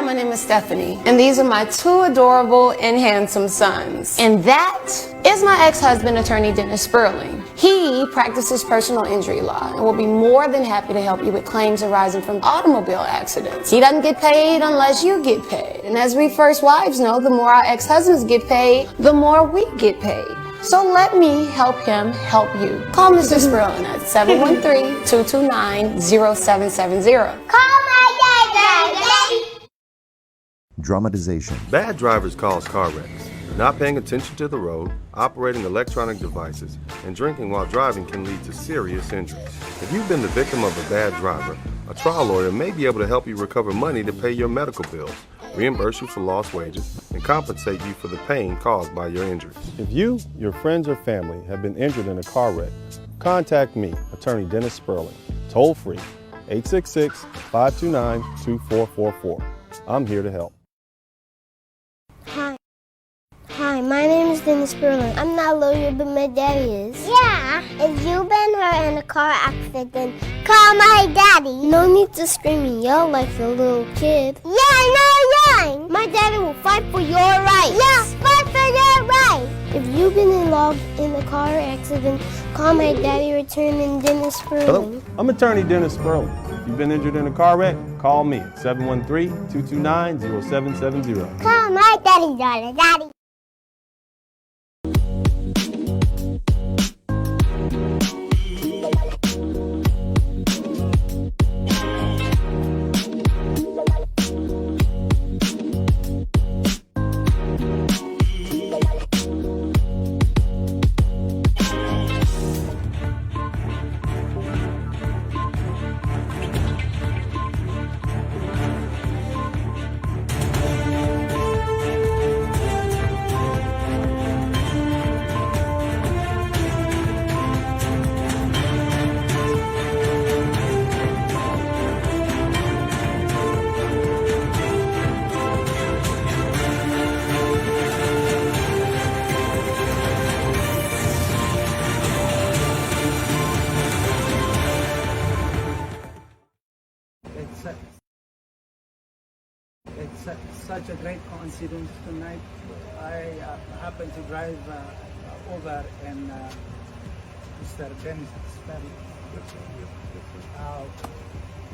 my name is Stephanie, and these are my two adorable and handsome sons. And that is my ex-husband, attorney Dennis Spurling. He practices personal injury law and will be more than happy to help you with claims arising from automobile accidents. He doesn't get paid unless you get paid. And as we first wives know, the more our ex-husbands get paid, the more we get paid. So let me help him help you. Call Mr. Spurling at 713-229-0770. Call my daddy. Dramatization. Bad drivers cause car wrecks. Not paying attention to the road, operating electronic devices, and drinking while driving can lead to serious injuries. If you've been the victim of a bad driver, a trial lawyer may be able to help you recover money to pay your medical bills, reimburse you for lost wages, and compensate you for the pain caused by your injuries. If you, your friends, or family have been injured in a car wreck, contact me, attorney Dennis Spurling, toll free, 866-529-2444. I'm here to help. Hi, my name is Dennis Spurling. I'm not a lawyer, but my daddy is. Yeah. If you've been hurt in a car accident, call my daddy. No need to scream and yell like a little kid. Yeah, no yelling. My daddy will fight for your rights. Yeah, fight for your rights. If you've been involved in a car accident, call my daddy, attorney Dennis Spurling. Hello, I'm attorney Dennis Spurling. If you've been injured in a car wreck, call me at 713-229-0770. Call my daddy. It's such a great coincidence tonight. I happened to drive over and Mr. Dennis Spurling.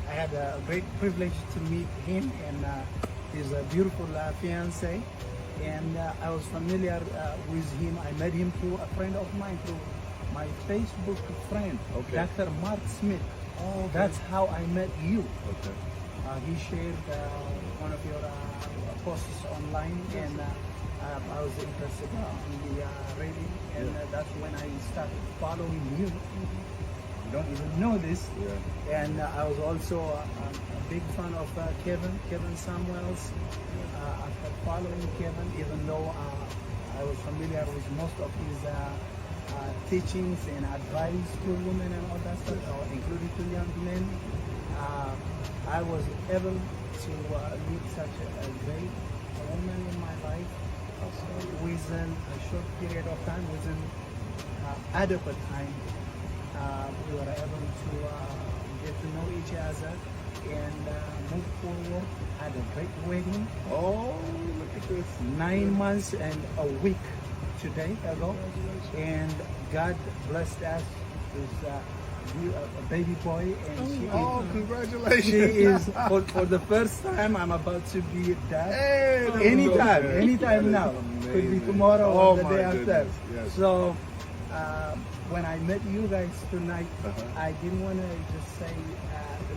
I had a great privilege to meet him and his beautiful fiancée. And I was familiar with him. I met him through a friend of mine, through my Facebook friend, Dr. Mark Smith. Oh, okay. That's how I met you. Okay. He shared one of your posts online, and I was interested in the reading, and that's when I started following you. You don't even know this. Yeah. And I was also a big fan of Kevin Samuels. After following Kevin, even though I was familiar with most of his teachings and advice to women and all that stuff, including to young men, I was able to meet such a great woman in my life within a short period of time, within adequate time. We were able to get to know each other and move forward. Had a great wedding. Oh, look at this. 9 months and a week today ago. And God blessed us with a baby boy, and congratulations! She is for the first time. I'm about to be dad. Hey, anytime now. Amazing. Could be tomorrow or the day after. Yes. So when I met you guys tonight, I didn't want to just say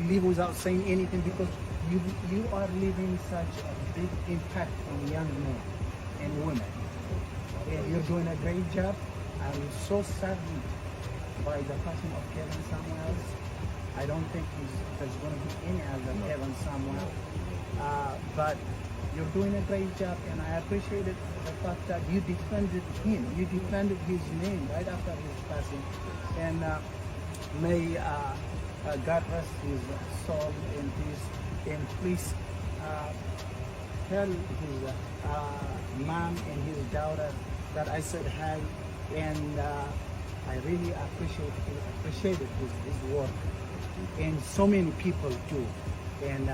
leave without saying anything, because you are leaving such a big impact on young men and women, and you're doing a great job. I'm so saddened by the passing of Kevin Samuels. I don't think there's going to be any other Kevin Samuel. But you're doing a great job, and I appreciated the fact that you defended him. You defended his name right after his passing. And may God rest his soul in peace. And please tell his mom and his daughter that I said hi, and I really appreciated his work, and so many people do. And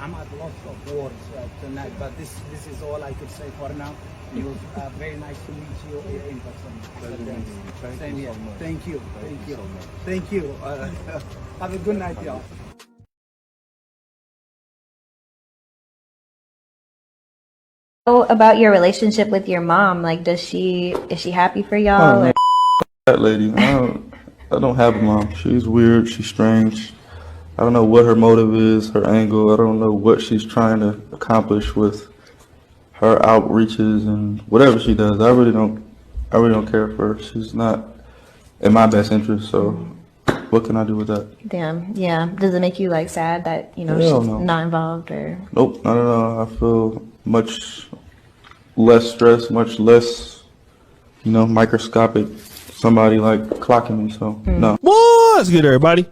I'm at lots of words tonight, but this is all I could say for now. It was very nice to meet you in person. Thank you so much. Thank you. Thank you so much. Thank you. Have a good night, y'all. About your relationship with your mom, like, is she happy for y'all? Or? That lady, I don't have a mom. She's weird. She's strange. I don't know what her motive is, her angle. I don't know what she's trying to accomplish with her outreaches and whatever she does. I really don't care for her. She's not in my best interest. So, what can I do with that? Damn, yeah. Does it make you like sad that she's not involved or? Nope, not at all. I feel much less stress, much less, microscopic. Somebody like clocking me. So no. What's good, everybody?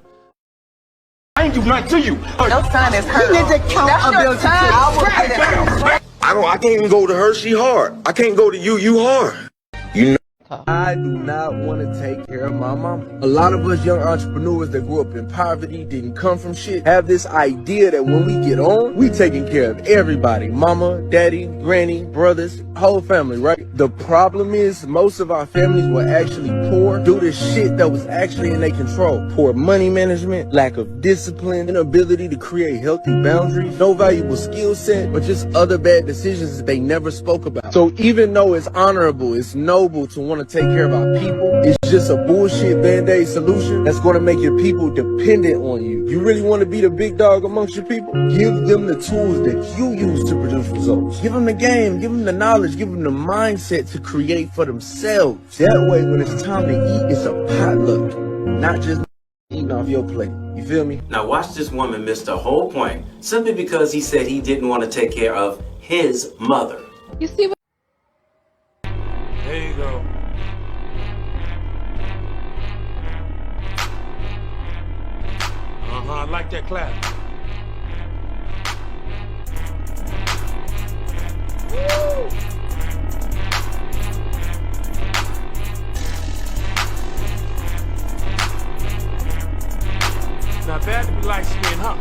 I ain't do nothing to you. Your son is hurt. You need to count ability to I can't even go to her. She hard. I can't go to you. You hard. You know. I do not want to take care of my mama. A lot of us young entrepreneurs that grew up in poverty, didn't come from shit, have this idea that when we get on, we taking care of everybody. Mama, daddy, granny, brothers, whole family, right? The problem is most of our families were actually poor due to shit that was actually in their control. Poor money management, lack of discipline, inability to create healthy boundaries, no valuable skill set, or just other bad decisions that they never spoke about. So even though it's honorable, it's noble to want to take care of our people, it's just a bullshit band-aid solution that's going to make your people dependent on you. You really want to be the big dog amongst your people? Give them the tools that you use to produce results. Give them the game, give them the knowledge, give them the mindset to create for themselves. That way, when it's time to eat, it's a potluck, not just eating off your plate. You feel me? Now watch this woman miss the whole point simply because he said he didn't want to take care of his mother. You see what? There you go. I like that clap. Woo! It's not bad to be light skinned, huh?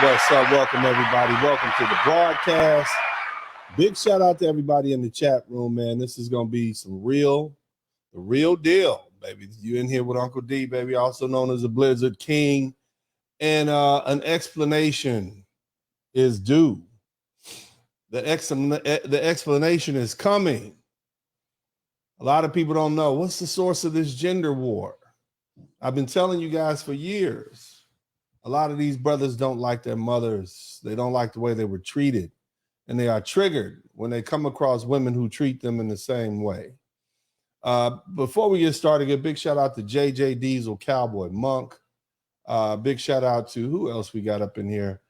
What's up? Welcome, everybody. Welcome to the broadcast. Big shout out to everybody in the chat room, man. This is going to be the real deal, baby. You in here with Uncle D, baby, also known as the Blizzard King. And an explanation is due. The explanation is coming. A lot of people don't know. What's the source of this gender war? I've been telling you guys for years. A lot of these brothers don't like their mothers. They don't like the way they were treated. And they are triggered when they come across women who treat them in the same way. Before we get started, a big shout out to JJ Diesel, Cowboy Monk. Big shout out to who else we got up in here?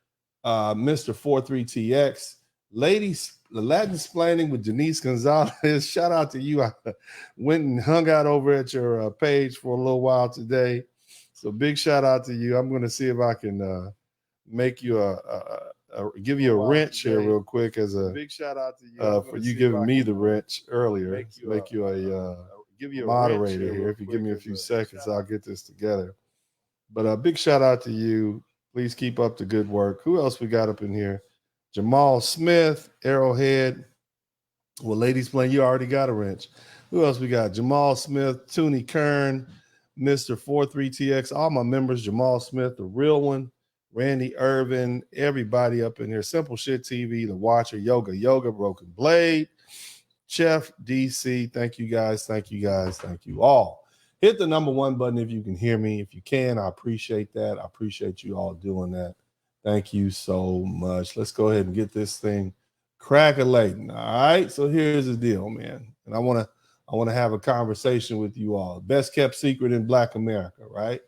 Mr. 43TX. Ladies, the Latin Splaining with Janice Gonzalez. Shout out to you. I went and hung out over at your page for a little while today. So big shout out to you. I'm going to see if I can make you give you a wrench here real quick as a big shout out to you for you giving me the wrench earlier. Make you a moderator here. If you give me a few seconds, I'll get this together. But a big shout out to you. Please keep up the good work. Who else we got up in here? Jamal Smith, Arrowhead. Well, ladies playing, you already got a wrench. Who else we got? Jamal Smith, Toonie Kern, Mr. 43TX, all my members, Jamal Smith, the real one, Randy Irvin, everybody up in here, Simple Shit TV, The Watcher, Yoga, Broken Blade, Chef DC. Thank you guys. Thank you all. Hit the number 1 button if you can hear me. If you can, I appreciate that. I appreciate you all doing that. Thank you so much. Let's go ahead and get this thing Crackulating. All right. So here's the deal, man. And I want to have a conversation with you all. Best kept secret in Black America, right?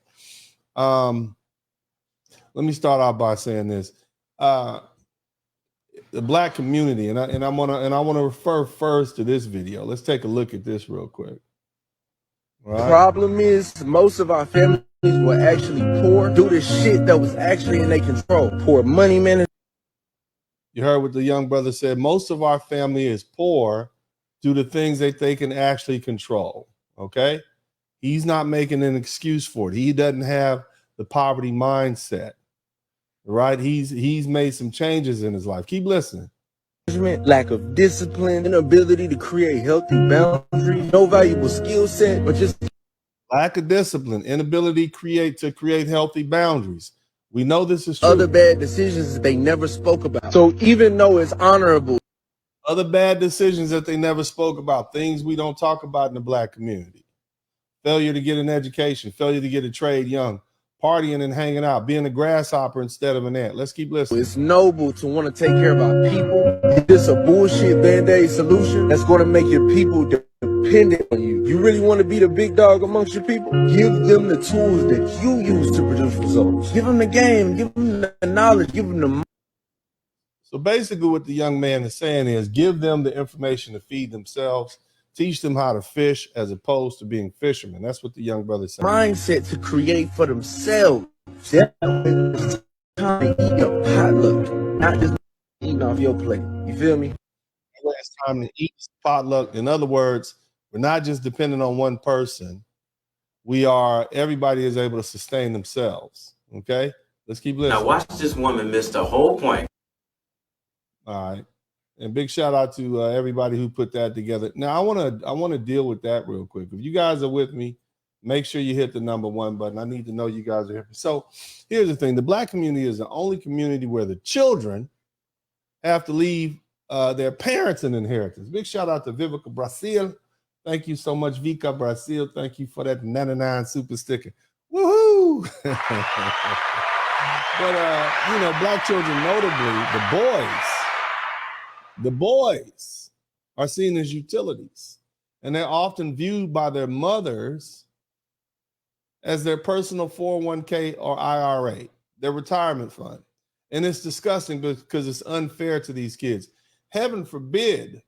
Let me start off by saying this. The Black community, and I want to refer first to this video. Let's take a look at this real quick. The problem is most of our families were actually poor due to shit that was actually in their control. Poor money management. You heard what the young brother said. Most of our family is poor due to things that they can actually control. Okay? He's not making an excuse for it. He doesn't have the poverty mindset. Right? He's made some changes in his life. Keep listening. Lack of discipline, inability to create healthy boundaries, no valuable skill set, but just lack of discipline, inability to create healthy boundaries. We know this is true. Other bad decisions that they never spoke about. So even though it's honorable, other bad decisions that they never spoke about, things we don't talk about in the Black community. Failure to get an education, failure to get a trade young, partying and hanging out, being a grasshopper instead of an ant. Let's keep listening. It's noble to want to take care of our people. It's a bullshit Band-Aid solution that's going to make your people dependent on you. You really want to be the big dog amongst your people? Give them the tools that you use to produce results. Give them the game, give them the knowledge, give them the... So basically what the young man is saying is give them the information to feed themselves, teach them how to fish as opposed to being fishermen. That's what the young brother said. Mindset to create for themselves. That way it's time to eat a potluck, not just eating off your plate. You feel me? It's time to eat potluck. In other words, we're not just dependent on one person. Everybody is able to sustain themselves. Okay? Let's keep listening. Now watch this woman miss the whole point. All right. And big shout out to everybody who put that together. Now I want to deal with that real quick. If you guys are with me, make sure you hit the number 1 button. I need to know you guys are here. So here's the thing. The Black community is the only community where the children have to leave their parents an inheritance. Big shout out to Vivica Brasil. Thank you so much, Vika Brasil. Thank you for that 99 super sticker. Woohoo! But, Black children, notably the boys are seen as utilities, and they're often viewed by their mothers as their personal 401k or IRA, their retirement fund. And it's disgusting because it's unfair to these kids. Heaven forbid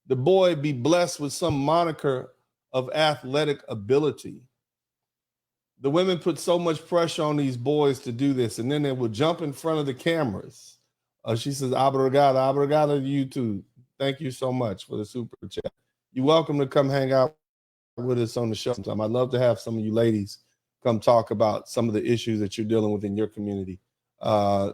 the boy be blessed with some moniker of athletic ability. The women put so much pressure on these boys to do this, and then they will jump in front of the cameras. She says, obrigado to you too. Thank you so much for the super chat. You're welcome to come hang out with us on the show sometime. I'd love to have some of you ladies come talk about some of the issues that you're dealing with in your community.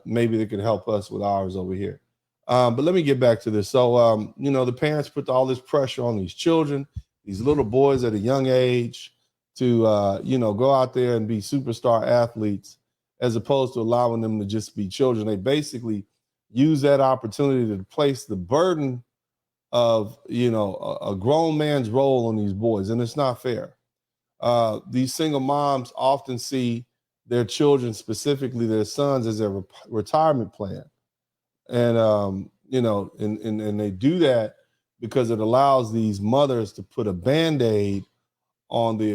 Maybe they could help us with ours over here. But let me get back to this. So, the parents put all this pressure on these children, these little boys at a young age to, go out there and be superstar athletes as opposed to allowing them to just be children. They basically use that opportunity to place the burden of, a grown man's role on these boys. And it's not fair. These single moms often see their children, specifically their sons, as their retirement plan. And, and they do that because it allows these mothers to put a Band-Aid on the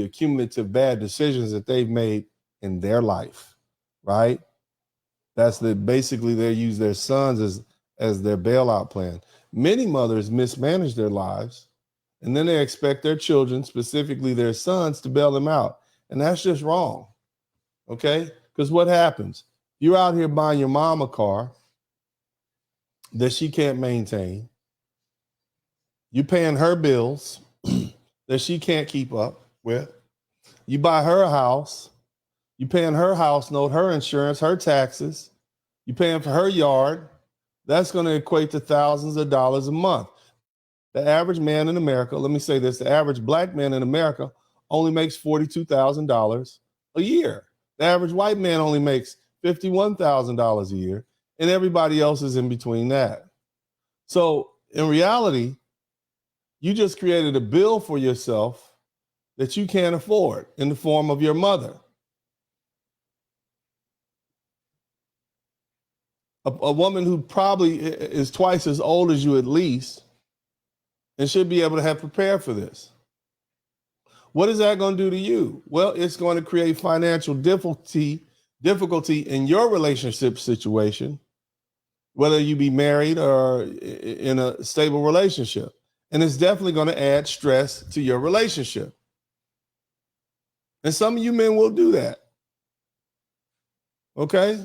accumulative bad decisions that they've made in their life, right? Basically they use their sons as their bailout plan. Many mothers mismanage their lives, and then they expect their children, specifically their sons, to bail them out. And that's just wrong, okay? Because what happens? You're out here buying your mom a car that she can't maintain. You're paying her bills that she can't keep up with. You buy her a house. You're paying her house note, her insurance, her taxes. You're paying for her yard. That's going to equate to thousands of dollars a month. The average man in America, let me say this, the average Black man in America only makes $42,000 a year. The average white man only makes $51,000 a year, and everybody else is in between that. So in reality, you just created a bill for yourself that you can't afford in the form of your mother. a woman who probably is twice as old as you at least, and should be able to have prepared for this. What is that going to do to you? Well, it's going to create financial difficulty in your relationship situation, whether you be married or in a stable relationship. And it's definitely going to add stress to your relationship. And some of you men will do that. Okay?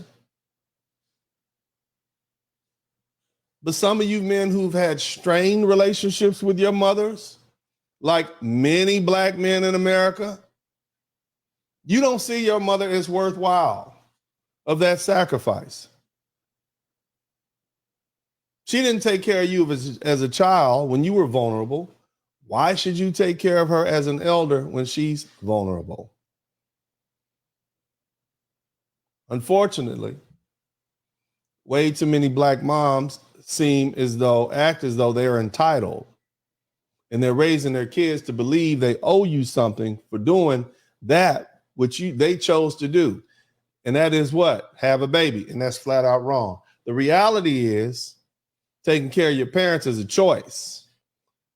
But some of you men who've had strained relationships with your mothers, like many black men in America, you don't see your mother as worthwhile of that sacrifice. She didn't take care of you as a child when you were vulnerable. Why should you take care of her as an elder when she's vulnerable? Unfortunately, way too many black moms act as though they're entitled, and they're raising their kids to believe they owe you something for doing that which they chose to do. And that is what? Have a baby. And that's flat out wrong. The reality is taking care of your parents is a choice.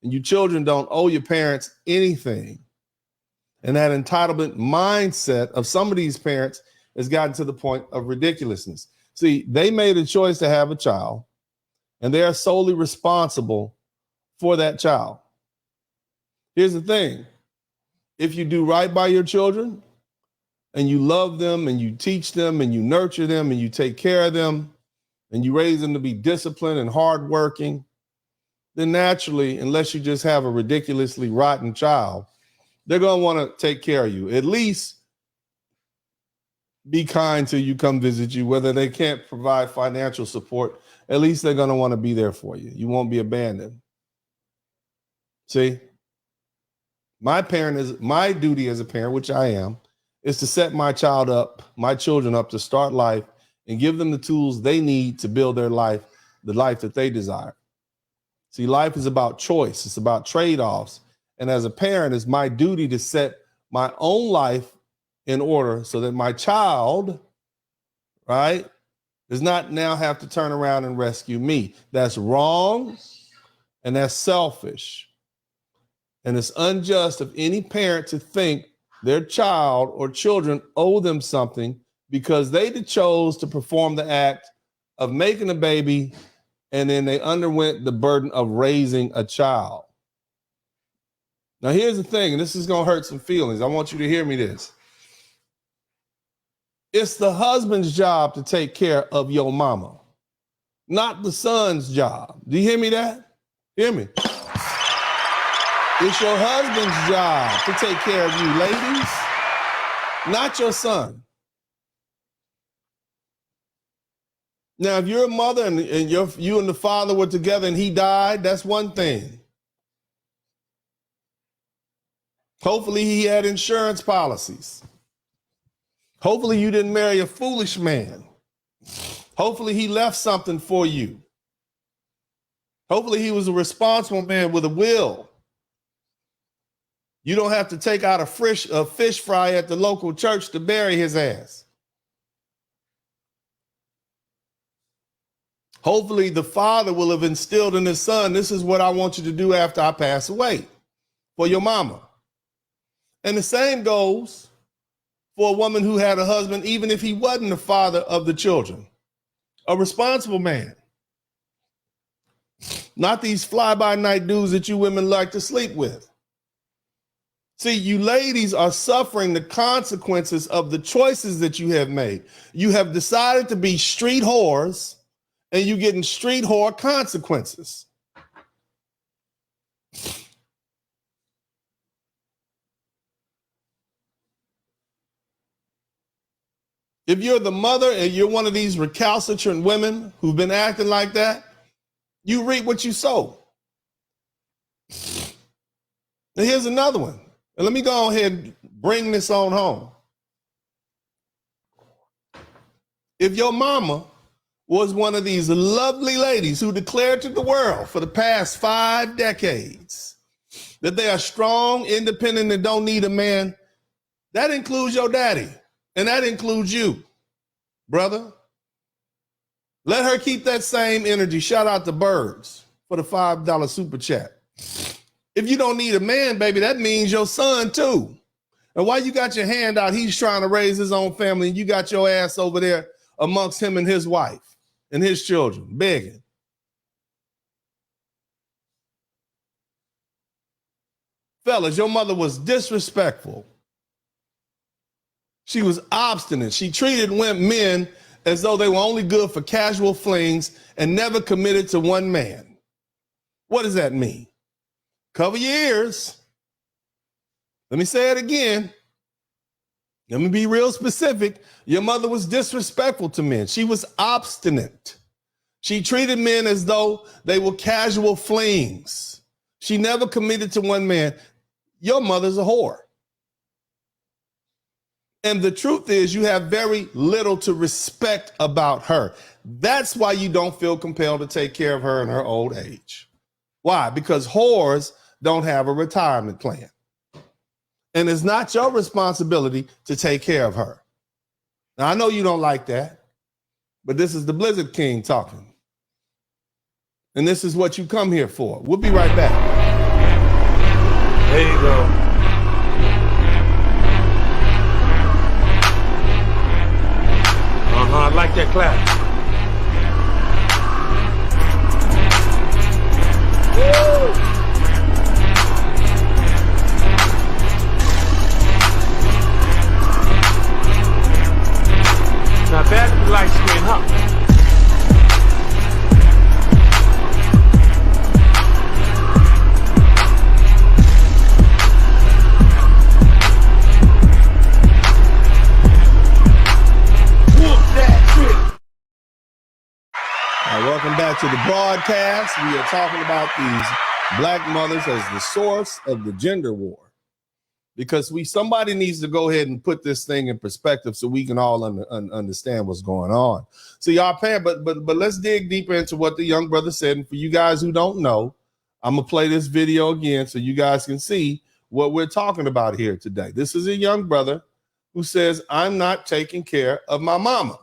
And you children don't owe your parents anything. And that entitlement mindset of some of these parents has gotten to the point of ridiculousness. See, they made a choice to have a child, and they are solely responsible for that child. Here's the thing. If you do right by your children, and you love them, and you teach them, and you nurture them, and you take care of them, and you raise them to be disciplined and hardworking, then naturally, unless you just have a ridiculously rotten child, they're going to want to take care of you. At least be kind till you come visit you. Whether they can't provide financial support, at least they're going to want to be there for you. You won't be abandoned. See, my duty as a parent, which I am, is to set my children up to start life and give them the tools they need to build their life, the life that they desire. See, life is about choice. It's about trade-offs. And as a parent, it's my duty to set my own life in order so that my child, right, does not now have to turn around and rescue me. That's wrong, and that's selfish. And it's unjust of any parent to think their child or children owe them something because they chose to perform the act of making a baby, and then they underwent the burden of raising a child. Now, here's the thing, and this is going to hurt some feelings. I want you to hear me this. It's the husband's job to take care of your mama, not the son's job. Do you hear me that? Hear me. It's your husband's job to take care of you, ladies, not your son. Now, if you're a mother and you and the father were together and he died, that's one thing. Hopefully he had insurance policies. Hopefully you didn't marry a foolish man. Hopefully he left something for you. Hopefully he was a responsible man with a will. You don't have to take out a fish fry at the local church to bury his ass. Hopefully the father will have instilled in his son, this is what I want you to do after I pass away for your mama. And the same goes for a woman who had a husband, even if he wasn't the father of the children, a responsible man. Not these fly-by-night dudes that you women like to sleep with. See, you ladies are suffering the consequences of the choices that you have made. You have decided to be street whores, and you're getting street whore consequences. If you're the mother and you're one of these recalcitrant women who've been acting like that, you reap what you sow. And here's another one. And let me go ahead and bring this on home. If your mama was one of these lovely ladies who declared to the world for the past 5 decades that they are strong, independent, and don't need a man, that includes your daddy. And that includes you, brother. Let her keep that same energy. Shout out to Birds for the $5 super chat. If you don't need a man, baby, that means your son too. And while you got your hand out, he's trying to raise his own family, and you got your ass over there amongst him and his wife and his children, begging. Fellas, your mother was disrespectful. She was obstinate. She treated men as though they were only good for casual flings and never committed to one man. What does that mean? Cover your ears. Let me say it again. Let me be real specific. Your mother was disrespectful to men. She was obstinate. She treated men as though they were casual flings. She never committed to one man. Your mother's a whore. And the truth is, you have very little to respect about her. That's why you don't feel compelled to take care of her in her old age. Why? Because whores don't have a retirement plan. And it's not your responsibility to take care of her. Now, I know you don't like that, but this is the Blizzard King talking. And this is what you come here for. We'll be right back. There you go. I like that clap. Woo! Not bad to be light skin, huh? Welcome back to the broadcast. We are talking about these black mothers as the source of the gender war. Because somebody needs to go ahead and put this thing in perspective so we can all understand what's going on. So y'all paying, but let's dig deeper into what the young brother said. And for you guys who don't know, I'm gonna play this video again so you guys can see what we're talking about here today. This is a young brother who says, I'm not taking care of my mama.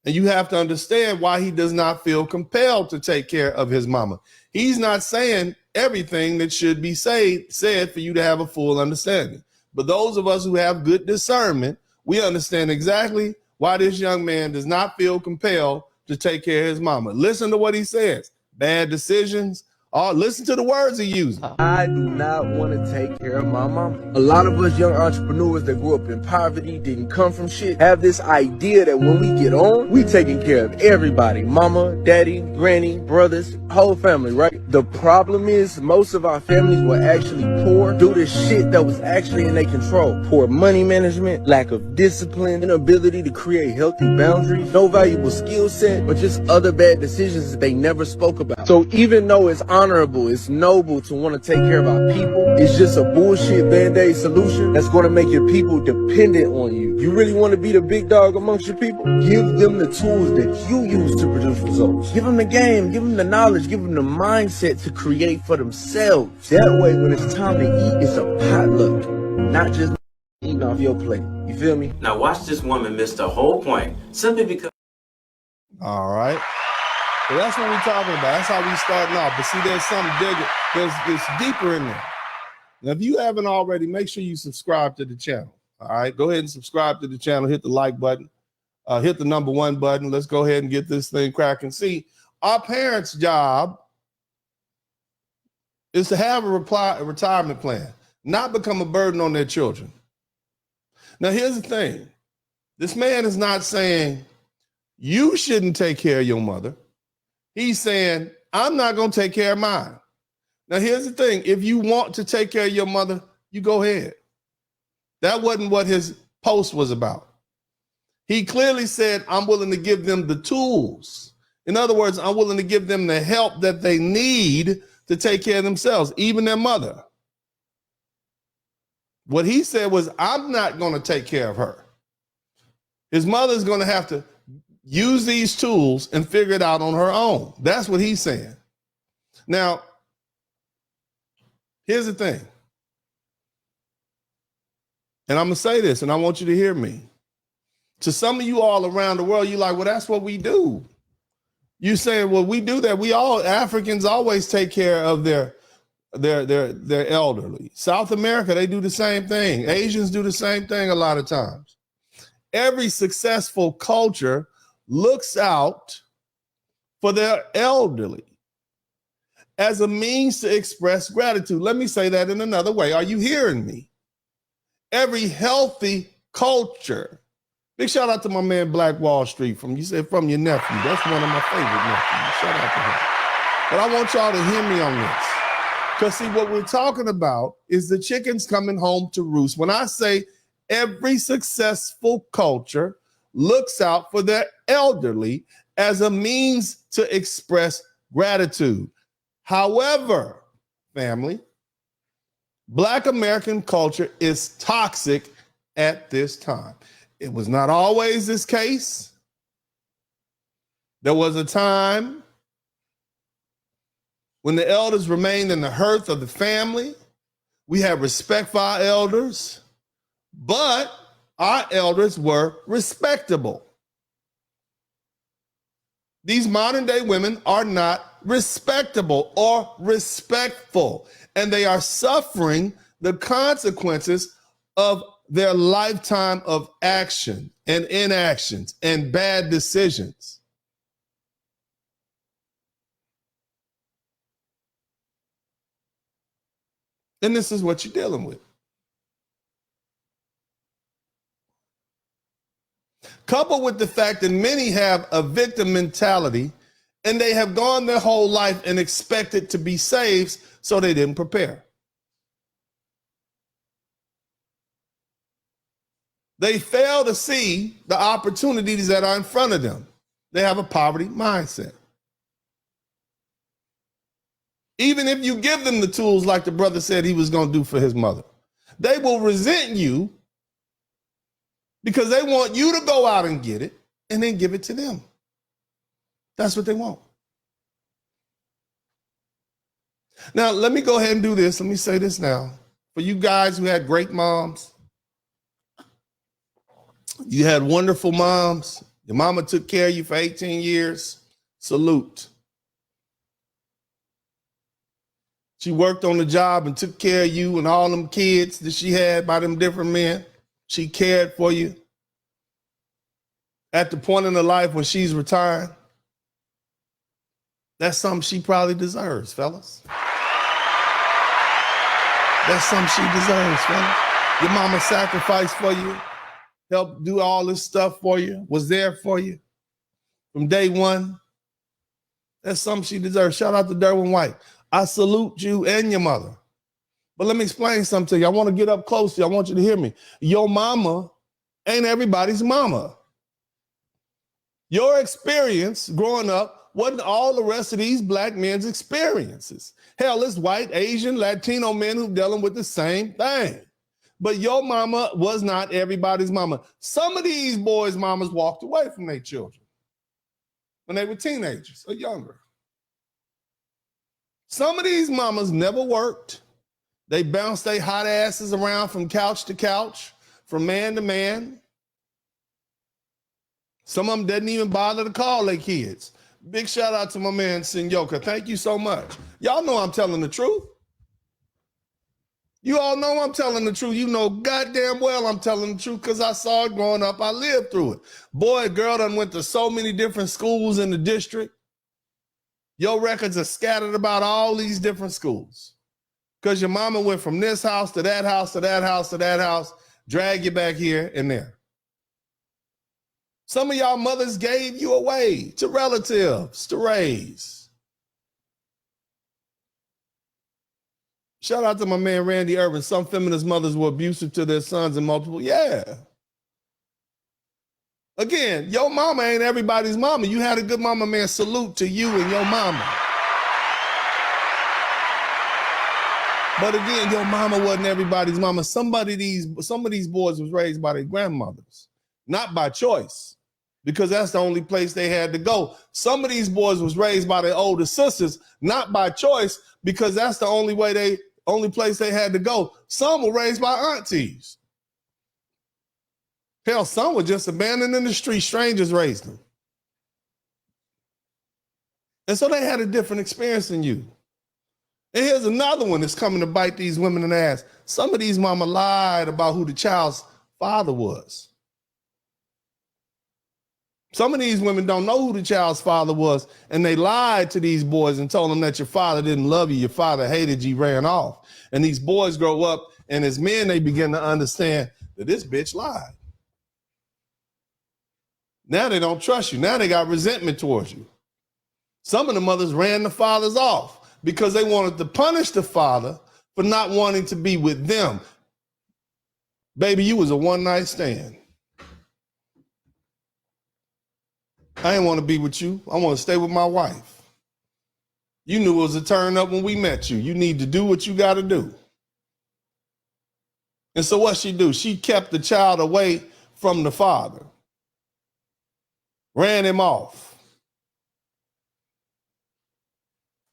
And you have to understand why he does not feel compelled to take care of his mama. He's not saying everything that should be said for you to have a full understanding. But those of us who have good discernment, we understand exactly why this young man does not feel compelled to take care of his mama. Listen to what he says. Bad decisions. Listen to the words he uses. I do not want to take care of my mama. A lot of us young entrepreneurs that grew up in poverty, didn't come from shit, have this idea that when we get on, we taking care of everybody. Mama, daddy, granny, brothers, whole family, right? The problem is most of our families were actually poor due to shit that was actually in their control. Poor money management, lack of discipline, inability to create healthy boundaries, no valuable skill set, but just other bad decisions that they never spoke about. So even though it's honorable, it's noble to want to take care of our people, it's just a bullshit band-aid solution that's going to make your people dependent on you. You really want to be the big dog amongst your people? Give them the tools that you use to produce results. Give them the game, give them the knowledge, give them the mindset to create for themselves. That way, when it's time to eat, it's a potluck, not just eating off your plate. You feel me? Now watch this woman miss the whole point simply because. All right. So that's what we're talking about. That's how we starting off. But see, there's something bigger. There's deeper in there. Now, if you haven't already, make sure you subscribe to the channel. All right, go ahead and subscribe to the channel. Hit the like button. Hit the number 1 button. Let's go ahead and get this thing cracking. See, our parents' job is to have a retirement plan, not become a burden on their children. Now, here's the thing. This man is not saying you shouldn't take care of your mother. He's saying, I'm not going to take care of mine. Now, here's the thing. If you want to take care of your mother, you go ahead. That wasn't what his post was about. He clearly said, I'm willing to give them the tools. In other words, I'm willing to give them the help that they need to take care of themselves, even their mother. What he said was, I'm not going to take care of her. His mother's going to have to use these tools and figure it out on her own. That's what he's saying. Now, here's the thing. And I'm going to say this, and I want you to hear me. To some of you all around the world, you're like, well, that's what we do. You saying, well, we do that. We all Africans always take care of their elderly. South America, they do the same thing. Asians do the same thing a lot of times. Every successful culture looks out for their elderly as a means to express gratitude. Let me say that in another way. Are you hearing me? Every healthy culture. Big shout out to my man Black Wall Street from your nephew. That's one of my favorite nephews. Shout out to him. But I want y'all to hear me on this. Because see, what we're talking about is the chickens coming home to roost. When I say every successful culture looks out for their elderly as a means to express gratitude. However, family, Black American culture is toxic at this time. It was not always this case. There was a time when the elders remained in the hearth of the family. We had respect for our elders, but our elders were respectable. These modern day women are not respectable or respectful, and they are suffering the consequences of their lifetime of action and inactions and bad decisions. And this is what you're dealing with. Coupled with the fact that many have a victim mentality and they have gone their whole life and expected to be saved, so they didn't prepare. They fail to see the opportunities that are in front of them. They have a poverty mindset. Even if you give them the tools like the brother said he was going to do for his mother, they will resent you because they want you to go out and get it and then give it to them. That's what they want. Now, let me go ahead and do this. Let me say this now. For you guys who had great moms, you had wonderful moms, your mama took care of you for 18 years, salute. She worked on the job and took care of you and all them kids that she had by them different men. She cared for you. At the point in her life when she's retiring, that's something she probably deserves, fellas. That's something she deserves, fellas. Your mama sacrificed for you, helped do all this stuff for you, was there for you from day one. That's something she deserves. Shout out to Derwin White. I salute you and your mother. But let me explain something to you. I want to get up close to you. I want you to hear me. Your mama ain't everybody's mama. Your experience growing up wasn't all the rest of these black men's experiences. Hell, it's white, Asian, Latino men who dealing with the same thing. But your mama was not everybody's mama. Some of these boys' mamas walked away from their children when they were teenagers or younger. Some of these mamas never worked. They bounced their hot asses around from couch to couch, from man to man. Some of them didn't even bother to call their kids. Big shout out to my man, Senyoka. Thank you so much. Y'all know I'm telling the truth. You all know I'm telling the truth. You know goddamn well I'm telling the truth because I saw it growing up. I lived through it. Boy, girl done went to so many different schools in the district. Your records are scattered about all these different schools because your mama went from this house to that house to that house to that house, drag you back here and there. Some of y'all mothers gave you away to relatives to raise. Shout out to my man, Randy Irvin. Some feminist mothers were abusive to their sons and multiple. Yeah. Again, your mama ain't everybody's mama. You had a good mama, man. Salute to you and your mama. But again, your mama wasn't everybody's mama. Some of these boys was raised by their grandmothers, not by choice, because that's the only place they had to go. Some of these boys was raised by their older sisters, not by choice, because that's the only place they had to go. Some were raised by aunties. Hell, some were just abandoned in the street. Strangers raised them. And so they had a different experience than you. And here's another one that's coming to bite these women in the ass. Some of these mama lied about who the child's father was. Some of these women don't know who the child's father was, and they lied to these boys and told them that your father didn't love you, your father hated you, ran off. And these boys grow up, and as men, they begin to understand that this bitch lied. Now they don't trust you. Now they got resentment towards you. Some of the mothers ran the fathers off because they wanted to punish the father for not wanting to be with them. Baby, you was a one-night stand. I didn't want to be with you. I want to stay with my wife. You knew it was a turn up when we met you. You need to do what you got to do. And so what she do? She kept the child away from the father. Ran him off.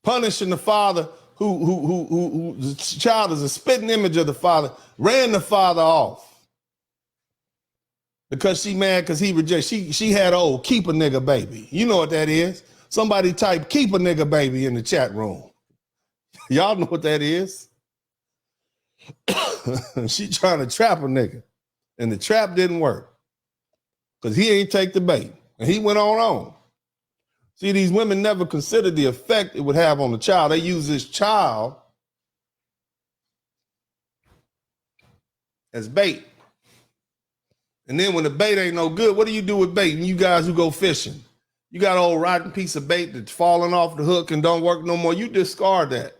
Punishing the father who the child is a spitting image of the father, ran the father off. Because she mad because he rejected. She had keep a nigga baby. You know what that is. Somebody type keep a nigga baby in the chat room. Y'all know what that is. She trying to trap a nigga. And the trap didn't work. Because he ain't take the bait. And he went on. See, these women never considered the effect it would have on the child. They use this child as bait. And then when the bait ain't no good, what do you do with bait? And you guys who go fishing, you got an old rotten piece of bait that's falling off the hook and don't work no more. You discard that.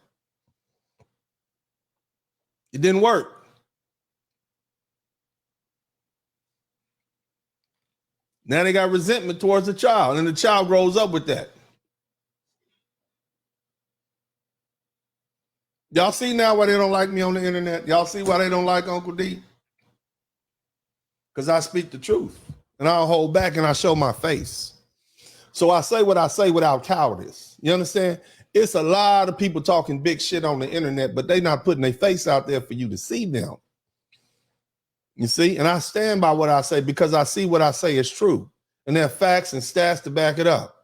It didn't work. Now they got resentment towards the child, and the child grows up with that. Y'all see now why they don't like me on the internet? Y'all see why they don't like Uncle D? Because I speak the truth, and I don't hold back, and I show my face. So I say what I say without cowardice. You understand? It's a lot of people talking big shit on the internet, but they not putting their face out there for you to see them. You see? And I stand by what I say because I see what I say is true. And there are facts and stats to back it up.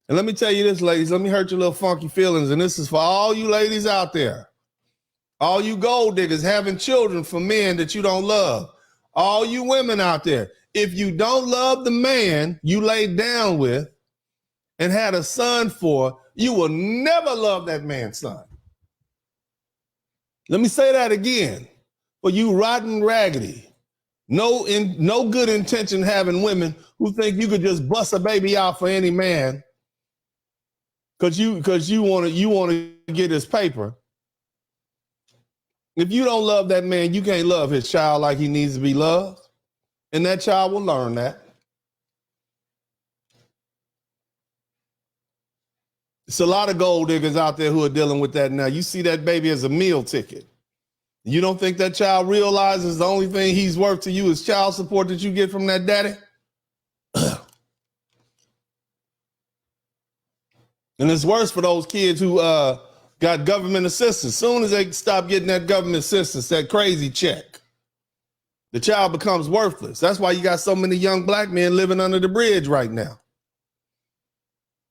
And let me tell you this, ladies. Let me hurt your little funky feelings. And this is for all you ladies out there. All you gold diggers having children for men that you don't love. All you women out there. If you don't love the man you laid down with and had a son for, you will never love that man's son. Let me say that again. For you rotten raggedy, no good intention having women who think you could just bust a baby out for any man because you want to get his paper. If you don't love that man, you can't love his child like he needs to be loved. And that child will learn that. It's a lot of gold diggers out there who are dealing with that now. You see that baby as a meal ticket. You don't think that child realizes the only thing he's worth to you is child support that you get from that daddy? And it's worse for those kids who got government assistance. As soon as they stop getting that government assistance, that crazy check, the child becomes worthless. That's why you got so many young black men living under the bridge right now.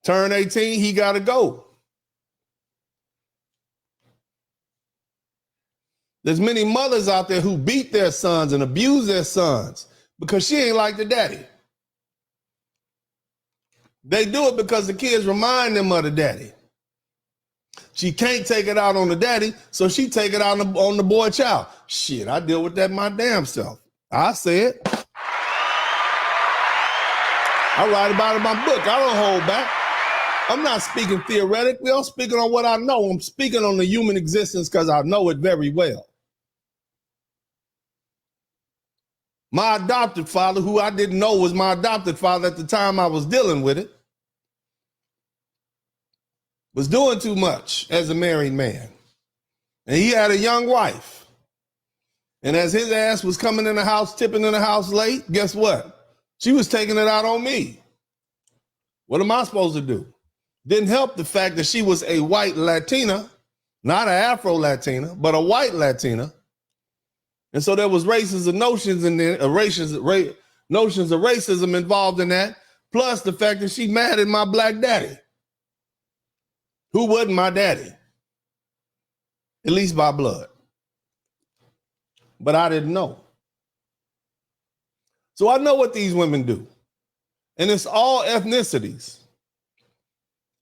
Turn 18, he got to go. There's many mothers out there who beat their sons and abuse their sons because she ain't like the daddy. They do it because the kids remind them of the daddy. She can't take it out on the daddy, so she take it out on the boy child. Shit, I deal with that my damn self. I say it. I write about it in my book. I don't hold back. I'm not speaking theoretically. I'm speaking on what I know. I'm speaking on the human existence because I know it very well. My adopted father, who I didn't know was my adopted father at the time I was dealing with it, was doing too much as a married man. And he had a young wife. And as his ass was coming in the house, tipping in the house late, guess what? She was taking it out on me. What am I supposed to do? Didn't help the fact that she was a white Latina, not an Afro-Latina, but a white Latina. And so there was racist notions in there, notions of racism involved in that, plus the fact that she mad at my black daddy. who wasn't my daddy, at least by blood. But I didn't know. So I know what these women do. And it's all ethnicities.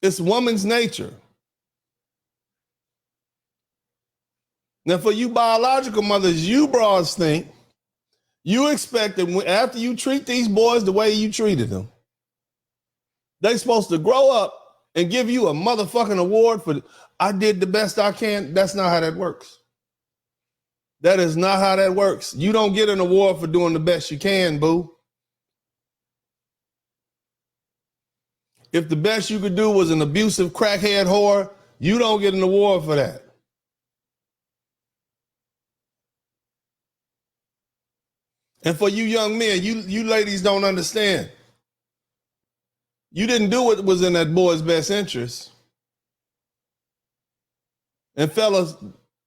It's woman's nature. Now, for you biological mothers, you broads think, you expect that after you treat these boys the way you treated them, they're supposed to grow up and give you a motherfucking award for, I did the best I can. That's not how that works. That is not how that works. You don't get an award for doing the best you can, boo. If the best you could do was an abusive crackhead whore, you don't get an award for that. And for you young men, you ladies don't understand. You didn't do what was in that boy's best interest. And fellas,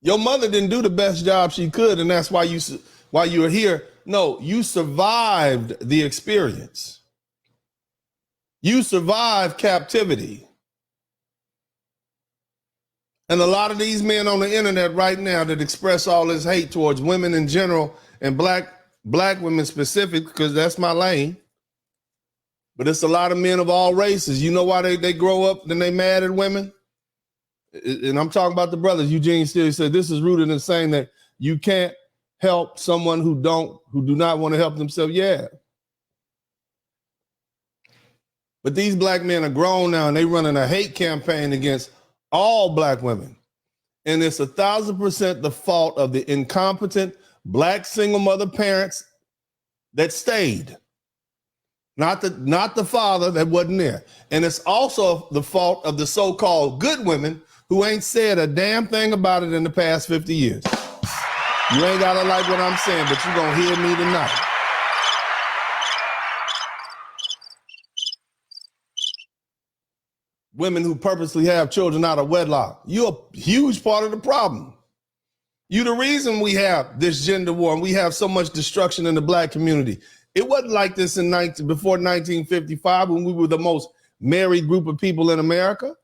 your mother didn't do the best job she could, and that's why you were here. No, you survived the experience. You survived captivity. And a lot of these men on the internet right now that express all this hate towards women in general and black women specific, because that's my lane. But it's a lot of men of all races. You know why they grow up and they mad at women? And I'm talking about the brothers. Eugene Steele said this is rooted in saying that you can't help someone who do not want to help themselves. Yeah. But these black men are grown now and they running a hate campaign against all black women. And it's 1,000% the fault of the incompetent black single mother parents that stayed. Not the father that wasn't there. And it's also the fault of the so-called good women who ain't said a damn thing about it in the past 50 years. You ain't gotta like what I'm saying, but you're gonna hear me tonight. Women who purposely have children out of wedlock. You're a huge part of the problem. You're the reason we have this gender war and we have so much destruction in the black community. It wasn't like this before 1955 when we were the most married group of people in America.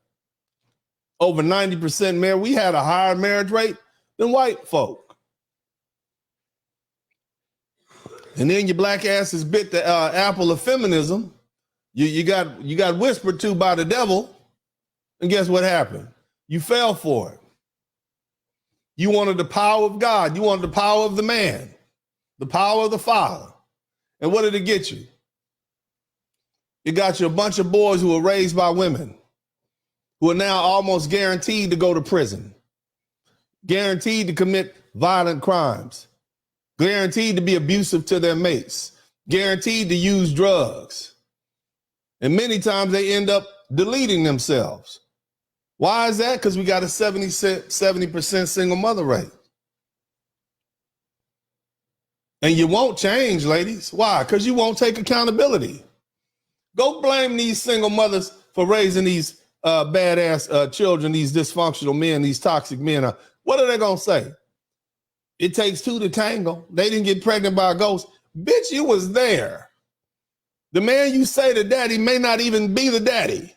Over 90% married. We had a higher marriage rate than white folk. And then your black asses bit the apple of feminism. You got whispered to by the devil. And guess what happened? You fell for it. You wanted the power of God. You wanted the power of the man, the power of the father. And what did it get you? It got you a bunch of boys who were raised by women who are now almost guaranteed to go to prison, guaranteed to commit violent crimes, guaranteed to be abusive to their mates, guaranteed to use drugs. And many times they end up deleting themselves. Why is that? Because we got a 70% single mother rate. And you won't change, ladies. Why? Because you won't take accountability. Go blame these single mothers for raising these badass children, these dysfunctional men, these toxic men. What are they going to say? It takes two to tango. They didn't get pregnant by a ghost. Bitch, you was there. The man you say the daddy may not even be the daddy.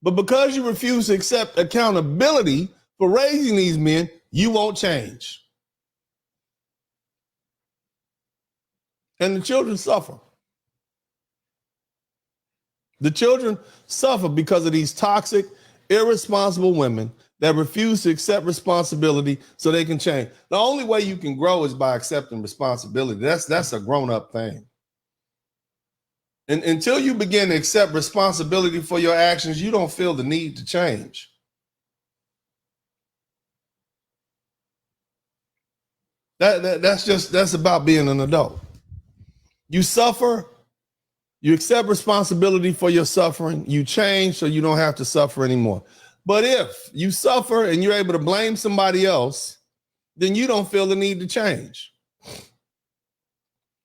But because you refuse to accept accountability for raising these men, you won't change. And the children suffer. The children suffer because of these toxic, irresponsible women that refuse to accept responsibility so they can change. The only way you can grow is by accepting responsibility. That's a grown-up thing. And until you begin to accept responsibility for your actions, you don't feel the need to change. That's about being an adult. You suffer, you accept responsibility for your suffering, you change so you don't have to suffer anymore. But if you suffer and you're able to blame somebody else, then you don't feel the need to change.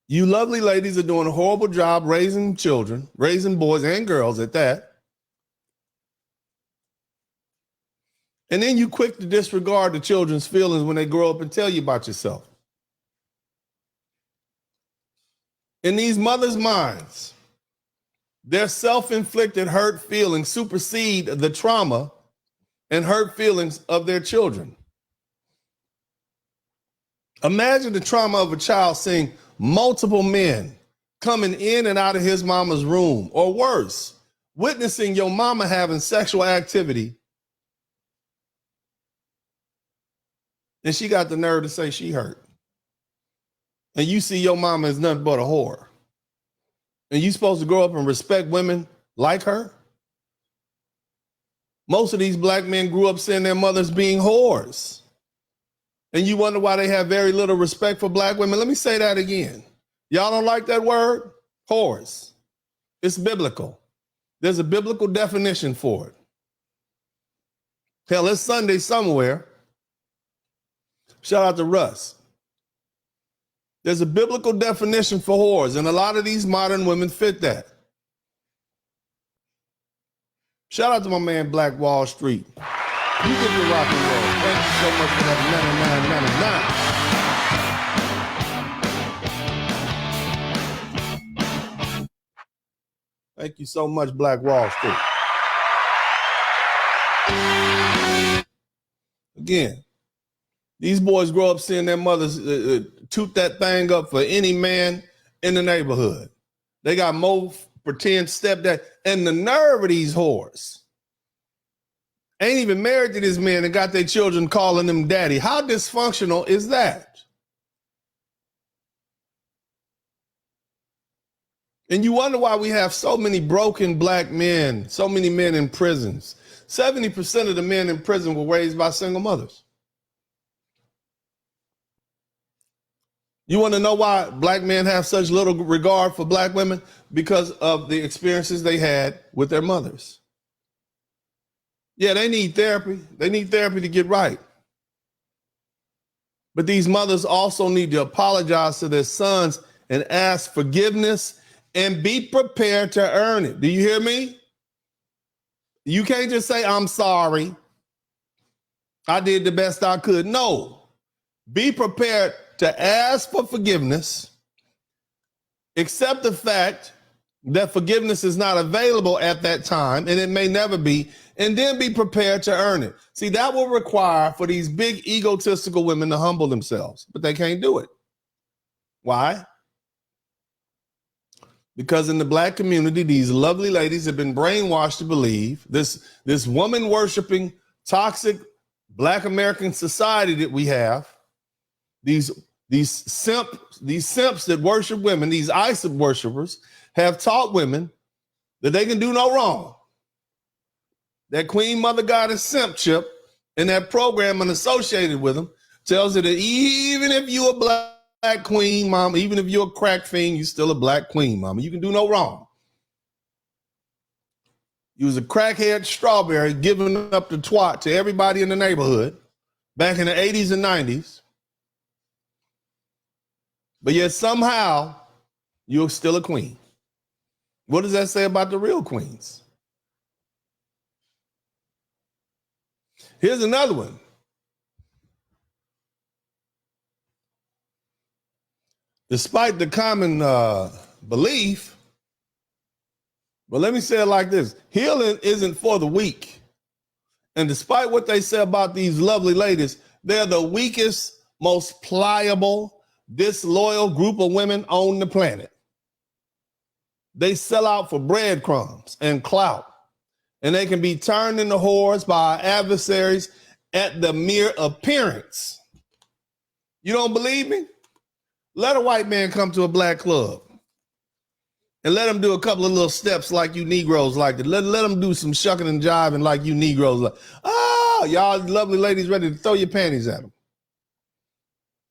You lovely ladies are doing a horrible job raising children, raising boys and girls at that. And then you quick to disregard the children's feelings when they grow up and tell you about yourself. In these mothers' minds, their self-inflicted hurt feelings supersede the trauma and hurt feelings of their children. Imagine the trauma of a child seeing multiple men coming in and out of his mama's room, or worse, witnessing your mama having sexual activity, and she got the nerve to say she hurt. And you see your mama is nothing but a whore. And you supposed to grow up and respect women like her? Most of these black men grew up seeing their mothers being whores. And you wonder why they have very little respect for black women. Let me say that again. Y'all don't like that word? Whores. It's biblical. There's a biblical definition for it. Hell, it's Sunday somewhere. Shout out to Russ. There's a biblical definition for whores, and a lot of these modern women fit that. Shout out to my man Black Wall Street. You get your rock and roll. Thank you so much for that 99.99. Thank you so much, Black Wall Street. Again, these boys grow up seeing their mothers toot that thing up for any man in the neighborhood. They got more pretend stepdad, and the nerve of these whores ain't even married to this man and got their children calling them daddy. How dysfunctional is that? And you wonder why we have so many broken black men, so many men in prisons. 70% of the men in prison were raised by single mothers. You want to know why black men have such little regard for black women? Because of the experiences they had with their mothers. Yeah, they need therapy. They need therapy to get right. But these mothers also need to apologize to their sons and ask forgiveness and be prepared to earn it. Do you hear me? You can't just say, I'm sorry. I did the best I could. No. Be prepared to ask for forgiveness, accept the fact that forgiveness is not available at that time, and it may never be, and then be prepared to earn it. See, that will require for these big egotistical women to humble themselves, but they can't do it. Why? Because in the black community, these lovely ladies have been brainwashed to believe this woman-worshiping, toxic black American society that we have, these simps that worship women, these ISIP worshipers, have taught women that they can do no wrong. That Queen Mother Goddess simp chip and that program associated with them tells you that even if you're a black queen, mama, even if you're a crack fiend, you're still a black queen, mama. You can do no wrong. You was a crackhead strawberry giving up the twat to everybody in the neighborhood back in the 80s and 90s. But yet somehow you're still a queen. What does that say about the real queens? Here's another one. Despite the common belief, but let me say it like this. Healing isn't for the weak. And despite what they say about these lovely ladies, they're the weakest, most pliable, disloyal group of women on the planet. They sell out for breadcrumbs and clout, and they can be turned into whores by our adversaries at the mere appearance. You don't believe me? Let a white man come to a black club and let him do a couple of little steps like you Negroes like to. Let him do some shucking and jiving like you Negroes like. Oh, y'all lovely ladies ready to throw your panties at him.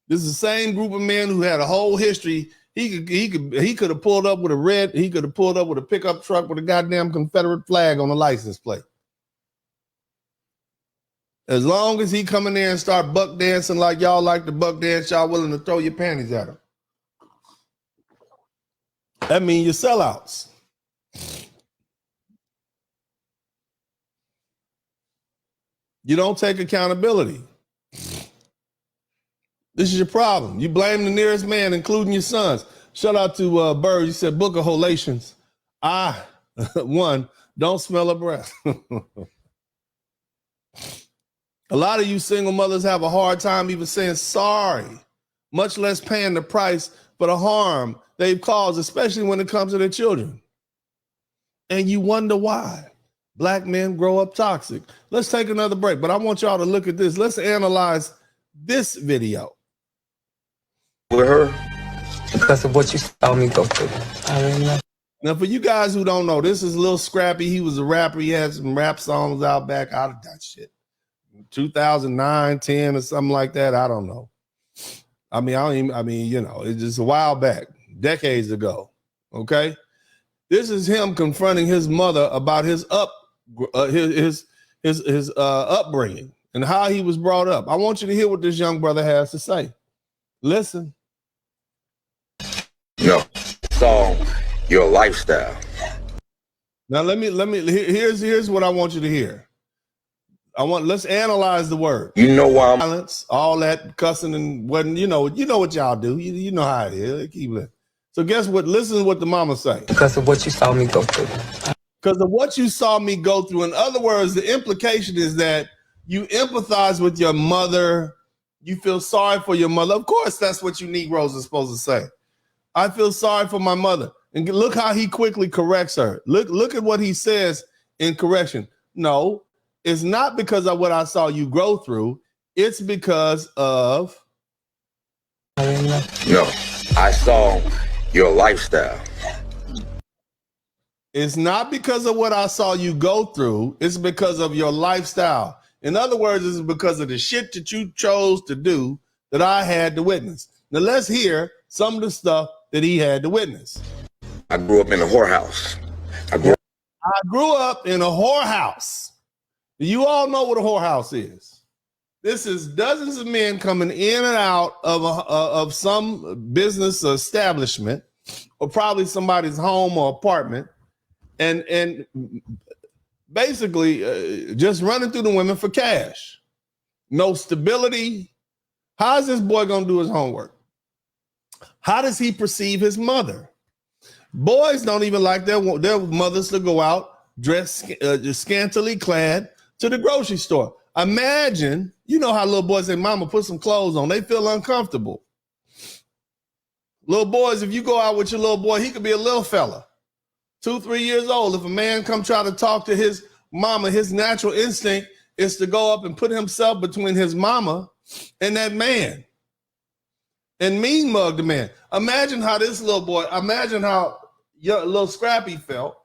This is the same group of men who had a whole history. He could have pulled up with a pickup truck with a goddamn Confederate flag on the license plate. As long as he come in there and start buck dancing like y'all like to buck dance, y'all willing to throw your panties at him. That means you're sellouts. You don't take accountability. This is your problem. You blame the nearest man, including your sons. Shout out to Bird. You said, book of Holations. One, don't smell a breath. A lot of you single mothers have a hard time even saying sorry, much less paying the price for the harm they've caused, especially when it comes to their children. And you wonder why Black men grow up toxic. Let's take another break, but I want y'all to look at this. Let's analyze this video. With her, because of what you saw me go through. I don't know. Now, for you guys who don't know, this is Lil Scrappy. He was a rapper. He had some rap songs out back out of that shit. 2009, 10 or something like that. I don't know. It's just a while back, decades ago. Okay. This is him confronting his mother about his upbringing and how he was brought up. I want you to hear what this young brother has to say. Listen. No, it's all your lifestyle. Now here's what I want you to hear. Let's analyze the word. You know why I'm violence, all that cussing and wasn't, you know what y'all do. You know how it is. Keep listening. So guess what? Listen to what the mama say. Because of what you saw me go through. Because of what you saw me go through. In other words, the implication is that you empathize with your mother. You feel sorry for your mother. Of course, that's what you Negroes are supposed to say. I feel sorry for my mother. And look how he quickly corrects her. Look at what he says in correction. No, it's not because of what I saw you grow through. It's because of... No, I saw your lifestyle. It's not because of what I saw you go through. It's because of your lifestyle. In other words, it's because of the shit that you chose to do that I had to witness. Now let's hear some of the stuff that he had to witness. I grew up in a whorehouse. I grew up in a whorehouse. You all know what a whorehouse is. This is dozens of men coming in and out of some business establishment, or probably somebody's home or apartment, and basically just running through the women for cash. No stability. How is this boy going to do his homework? How does he perceive his mother? Boys don't even like their mothers to go out dressed scantily clad to the grocery store. Imagine, you know how little boys say, "Mama, put some clothes on." They feel uncomfortable. Little boys, if you go out with your little boy, he could be a little fella, 2-3 years old. If a man come try to talk to his mama, his natural instinct is to go up and put himself between his mama and that man and mean mug the man. Imagine how this little boy, imagine how little Scrappy felt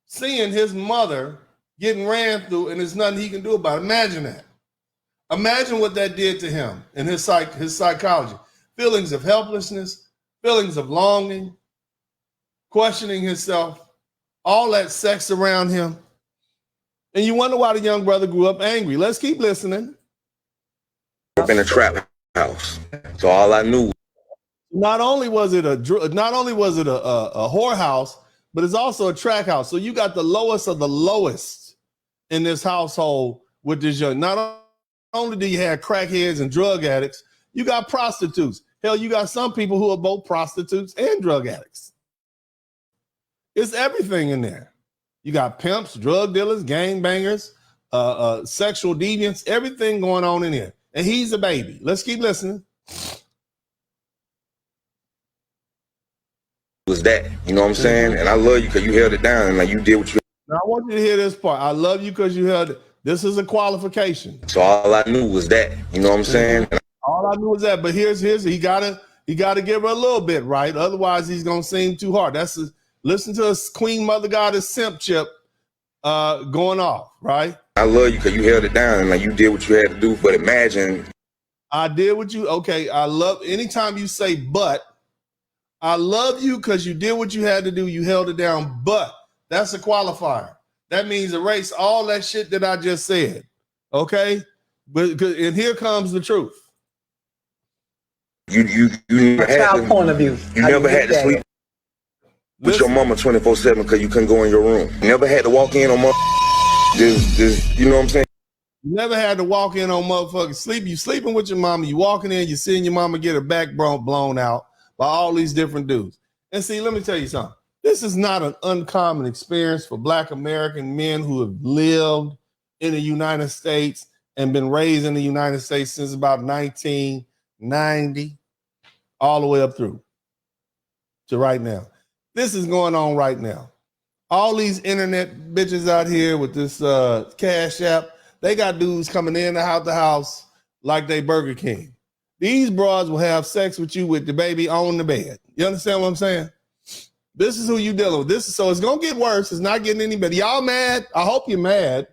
seeing his mother getting ran through and there's nothing he can do about it. Imagine that. Imagine what that did to him and his psychology. Feelings of helplessness, feelings of longing, questioning himself, all that sex around him. And you wonder why the young brother grew up angry. Let's keep listening. I've been in a trap house. So all I knew. Not only was it a whorehouse, but it's also a track house. So you got the lowest of the lowest in this household with this young. Not only do you have crackheads and drug addicts, you got prostitutes. Hell, you got some people who are both prostitutes and drug addicts. It's everything in there. You got pimps, drug dealers, gangbangers, sexual deviants, everything going on in here. And he's a baby. Let's keep listening. Was that, you know what I'm saying? And I love you because you held it down and like you did what you. Now I want you to hear this part. I love you because you held it. This is a qualification. So all I knew was that, you know what I'm saying? All I knew was that. But here's he gotta give her a little bit, right? Otherwise he's gonna seem too hard. Listen to us, Queen Mother Goddess Simp Chip going off, right? I love you because you held it down and like you did what you had to do. But imagine. I did what you, okay. I love, anytime you say but, I love you because you did what you had to do. You held it down, but that's a qualifier. That means erase all that shit that I just said. Okay? And here comes the truth. You never had to, point of view. You never had to sleep with your mama 24/7 because you couldn't go in your room. You never had to walk in on just you know what I'm saying? You never had to walk in on motherfucking sleep. You sleeping with your mama, you walking in, you seeing your mama get her back blown out by all these different dudes. And see, let me tell you something. This is not an uncommon experience for Black American men who have lived in the United States and been raised in the United States since about 1990, all the way up through to right now. This is going on right now. All these internet bitches out here with this Cash App, they got dudes coming in and out the house like they Burger King. These broads will have sex with you with the baby on the bed. You understand what I'm saying? This is who you dealing with. So it's going to get worse. It's not getting any better. Y'all mad? I hope you're mad.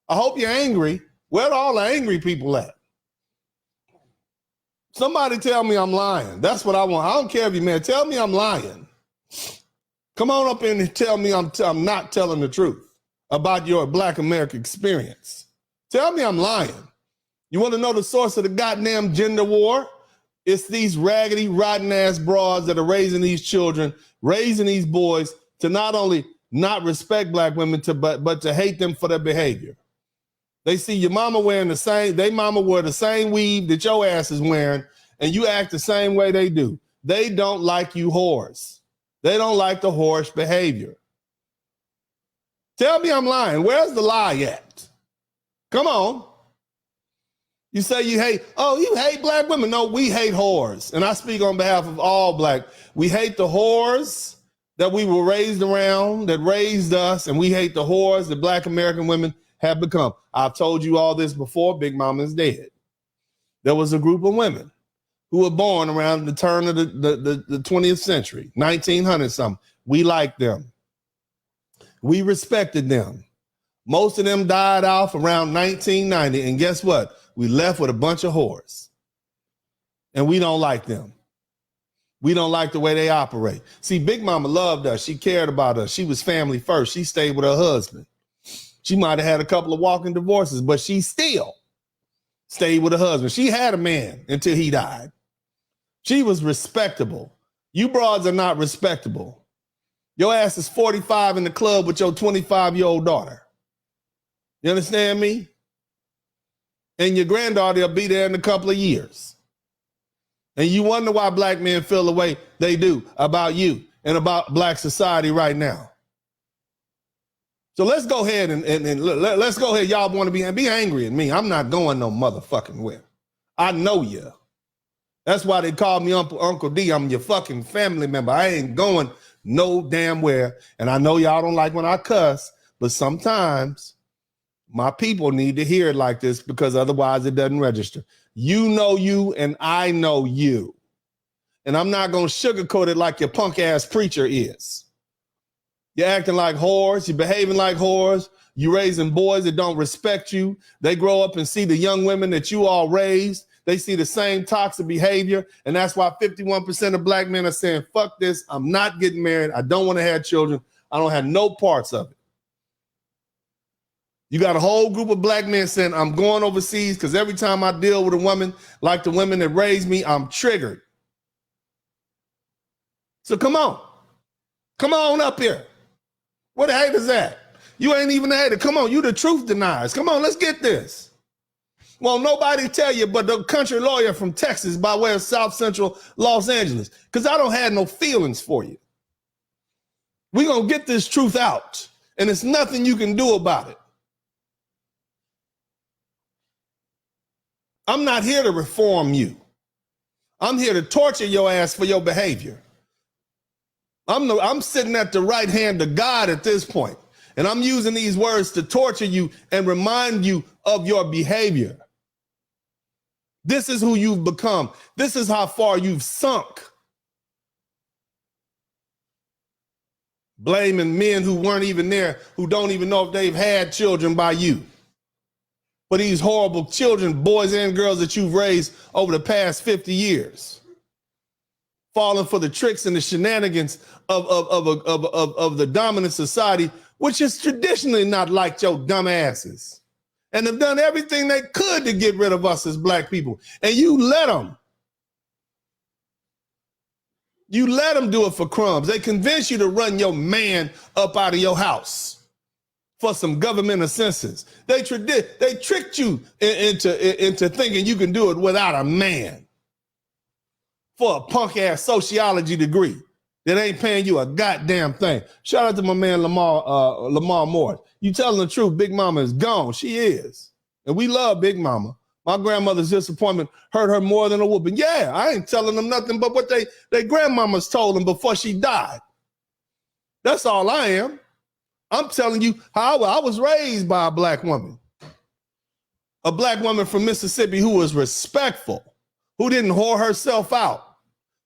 I hope you're angry. Where are all the angry people at? Somebody tell me I'm lying. That's what I want. I don't care if you're mad. Tell me I'm lying. Come on up in and tell me I'm not telling the truth about your Black American experience. Tell me I'm lying. You want to know the source of the goddamn gender war? It's these raggedy, rotten-ass broads that are raising these children, raising these boys to not only not respect Black women, but to hate them for their behavior. They see your mama wearing they mama wear the same weave that your ass is wearing, and you act the same way they do. They don't like you whores. They don't like the whorish behavior. Tell me I'm lying. Where's the lie at? Come on. You say you hate Black women. No, we hate whores. And I speak on behalf of all Black. We hate the whores that we were raised around, that raised us, and we hate the whores that Black American women have become. I've told you all this before. Big Mama's dead. There was a group of women who were born around the turn of the 20th century, 1900 something. We liked them. We respected them. Most of them died off around 1990. And guess what? We left with a bunch of whores. And we don't like them. We don't like the way they operate. See, Big Mama loved us. She cared about us. She was family first. She stayed with her husband. She might have had a couple of walking divorces, but she still stayed with her husband. She had a man until he died. She was respectable. You broads are not respectable. Your ass is 45 in the club with your 25-year-old daughter. You understand me? And your granddaughter will be there in a couple of years. And you wonder why Black men feel the way they do about you and about Black society right now. So let's go ahead and let's go ahead. Y'all want to be angry at me. I'm not going no motherfucking where. I know you. That's why they call me Uncle D. I'm your fucking family member. I ain't going no damn where. And I know y'all don't like when I cuss, but sometimes my people need to hear it like this because otherwise it doesn't register. You know you and I know you. And I'm not going to sugarcoat it like your punk ass preacher is. You're acting like whores. You're behaving like whores. You're raising boys that don't respect you. They grow up and see the young women that you all raised. They see the same toxic behavior. And that's why 51% of Black men are saying, fuck this. I'm not getting married. I don't want to have children. I don't have no parts of it. You got a whole group of Black men saying, I'm going overseas because every time I deal with a woman like the women that raised me, I'm triggered. So come on. Come on up here. Where the haters at? You ain't even a hater. Come on, you the truth deniers. Come on, let's get this. Well, nobody tell you but the country lawyer from Texas by way of South Central Los Angeles, because I don't have no feelings for you. We're going to get this truth out, and there's nothing you can do about it. I'm not here to reform you. I'm here to torture your ass for your behavior. I'm sitting at the right hand of God at this point, and I'm using these words to torture you and remind you of your behavior. This is who you've become. This is how far you've sunk. Blaming men who weren't even there, who don't even know if they've had children by you. For these horrible children, boys and girls that you've raised over the past 50 years. Falling for the tricks and the shenanigans of the dominant society, which is traditionally not liked your dumb asses. And have done everything they could to get rid of us as Black people. And you let them. You let them do it for crumbs. They convince you to run your man up out of your house for some government assistance. They tricked you into thinking you can do it without a man for a punk ass sociology degree. that ain't paying you a goddamn thing. Shout out to my man Lamar Morris. You telling the truth, Big Mama is gone. She is. And we love Big Mama. My grandmother's disappointment hurt her more than a whooping. Yeah, I ain't telling them nothing but what they grandmamas told them before she died. That's all I am. I'm telling you how I was raised by a black woman. A black woman from Mississippi who was respectful, who didn't whore herself out,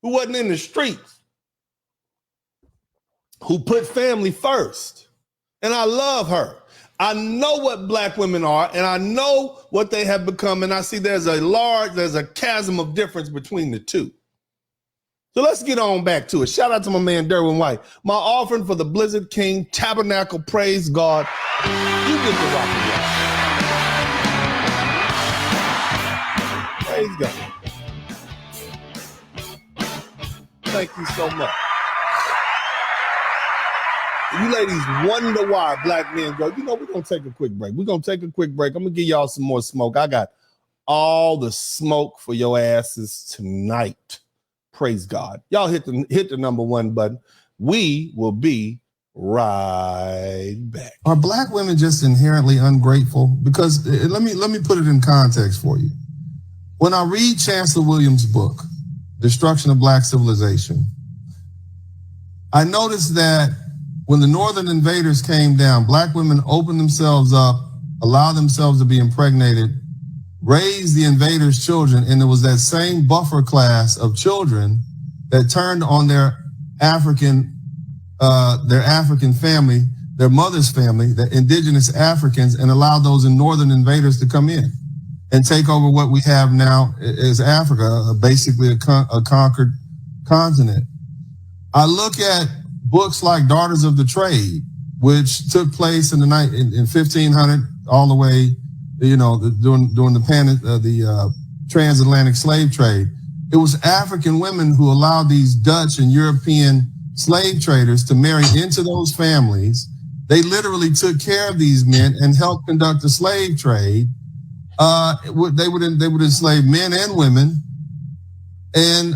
who wasn't in the streets, who put family first. And I love her. I know what black women are, and I know what they have become, and I see there's a chasm of difference between the two. So let's get on back to it. Shout out to my man Derwin White. My offering for the Blizzard King Tabernacle, praise God. You get the rock and roll. Praise God. Thank you so much. You ladies wonder why black men go, you know, we're going to take a quick break. I'm going to give y'all some more smoke. I got all the smoke for your asses tonight. Praise God. Y'all hit the number one button. We will be right back. Are black women just inherently ungrateful? Because let me put it in context for you. When I read Chancellor Williams' book, Destruction of Black Civilization, I noticed that when the northern invaders came down, black women opened themselves up, allowed themselves to be impregnated, raised the invaders' children, and it was that same buffer class of children that turned on their African family, their mother's family, the indigenous Africans, and allowed those northern invaders to come in and take over what we have now as Africa, basically a conquered continent. I look at books like Daughters of the Trade, which took place in 1500 all the way, during the transatlantic slave trade. It was African women who allowed these Dutch and European slave traders to marry into those families. They literally took care of these men and helped conduct the slave trade. They would enslave men and women. And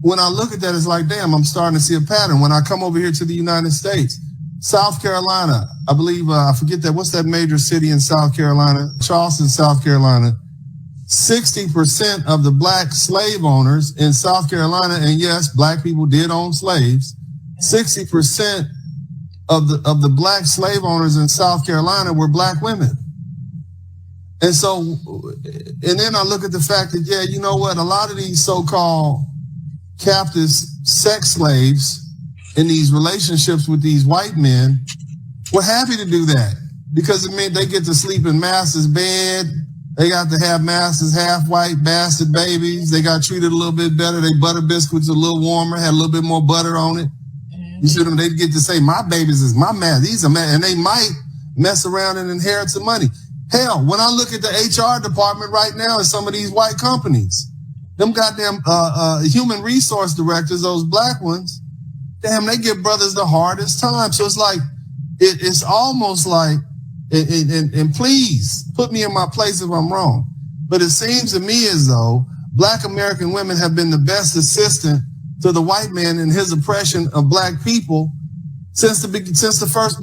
when I look at that, it's like, damn, I'm starting to see a pattern. When I come over here to the United States, South Carolina, I believe, I forget that, what's that major city in South Carolina? Charleston, South Carolina. 60% of the black slave owners in South Carolina, and yes, black people did own slaves, 60% of the black slave owners in South Carolina were black women. And so, and then I look at the fact that, yeah, you know what, a lot of these so-called captive sex slaves in these relationships with these white men were happy to do that because it meant they get to sleep in master's bed. They got to have master's half white bastard babies. They got treated a little bit better. They butter biscuits a little warmer, had a little bit more butter on it. You see them? They get to say, my babies is my man. These are man, and they might mess around and inherit some money. Hell, when I look at the HR department right now in some of these white companies, them goddamn human resource directors, those black ones, damn, they give brothers the hardest time. So it's like, it's almost like, and please put me in my place if I'm wrong, but it seems to me as though black American women have been the best assistant to the white man in his oppression of black people since the first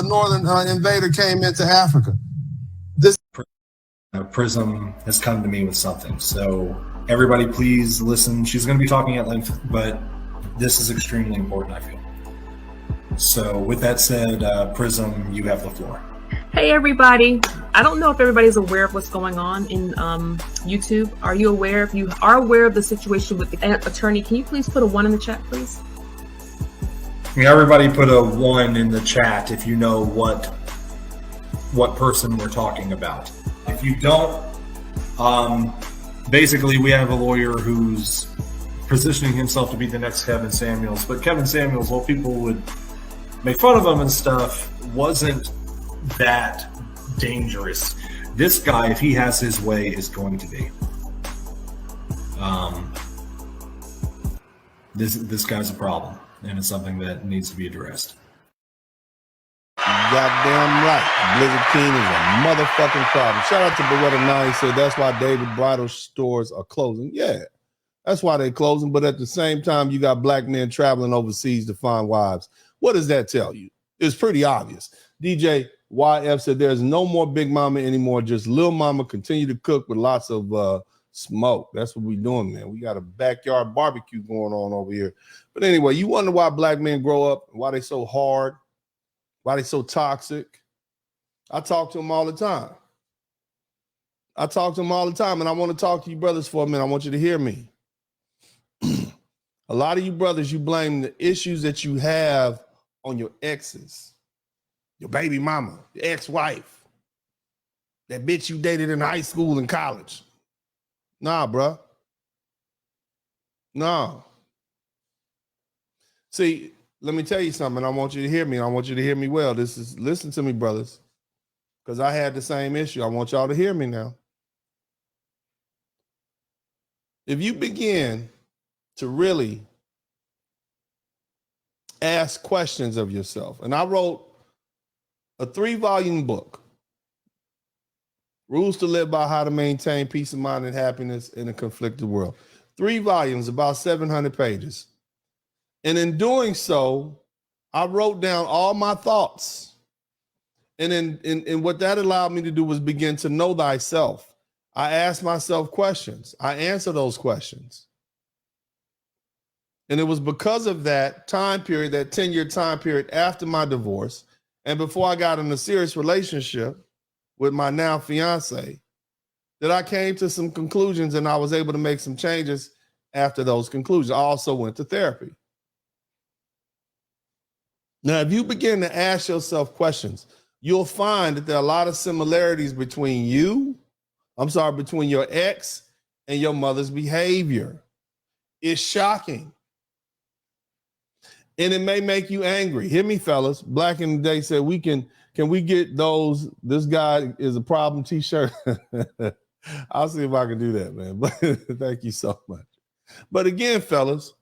northern invader came into Africa. Prism has come to me with something. So everybody please listen. She's going to be talking at length, but this is extremely important, I feel. So with that said, Prism, you have the floor. Hey everybody. I don't know if everybody's aware of what's going on in YouTube. Are you aware? If you are aware of the situation with the attorney, can you please put a 1 in the chat, please? Yeah, everybody put a 1 in the chat if you know what person we're talking about. If you don't, basically we have a lawyer who's positioning himself to be the next Kevin Samuels. But Kevin Samuels, while people would make fun of him and stuff, wasn't that dangerous. This guy, if he has his way, is going to be. This guy's a problem, and it's something that needs to be addressed. Goddamn right. Blizzard King is a motherfucking problem. Shout out to Beretta 9. He said that's why David Bridal stores are closing. Yeah. That's why they're closing. But at the same time, you got black men traveling overseas to find wives. What does that tell you? It's pretty obvious. DJ YF said there's no more Big Mama anymore. Just Lil Mama continue to cook with lots of smoke. That's what we doing, man. We got a backyard barbecue going on over here. But anyway, you wonder why black men grow up, why they so hard, why they so toxic. I talk to them all the time. And I want to talk to you brothers for a minute. I want you to hear me. A lot of you brothers, you blame the issues that you have on your exes, your baby mama, your ex-wife, that bitch you dated in high school and college. Nah, bruh. Nah. See, let me tell you something. I want you to hear me. I want you to hear me well. Listen to me, brothers, because I had the same issue. I want y'all to hear me now. If you begin to really ask questions of yourself, and I wrote a 3-volume book, Rules to Live By, How to Maintain Peace of Mind and Happiness in a Conflicted World. 3 volumes, about 700 pages. And in doing so, I wrote down all my thoughts. And in what that allowed me to do was begin to know thyself. I asked myself questions. I answer those questions. And it was because of that time period, that 10-year time period after my divorce, and before I got in a serious relationship with my now fiance, that I came to some conclusions, and I was able to make some changes after those conclusions. I also went to therapy. Now, if you begin to ask yourself questions, you'll find that there are a lot of similarities between between your ex and your mother's behavior. It's shocking. And it may make you angry. Hear me, fellas. Black in the Day said, can we get those, this guy is a problem t-shirt? I'll see if I can do that, man. But thank you so much. But again, fellas,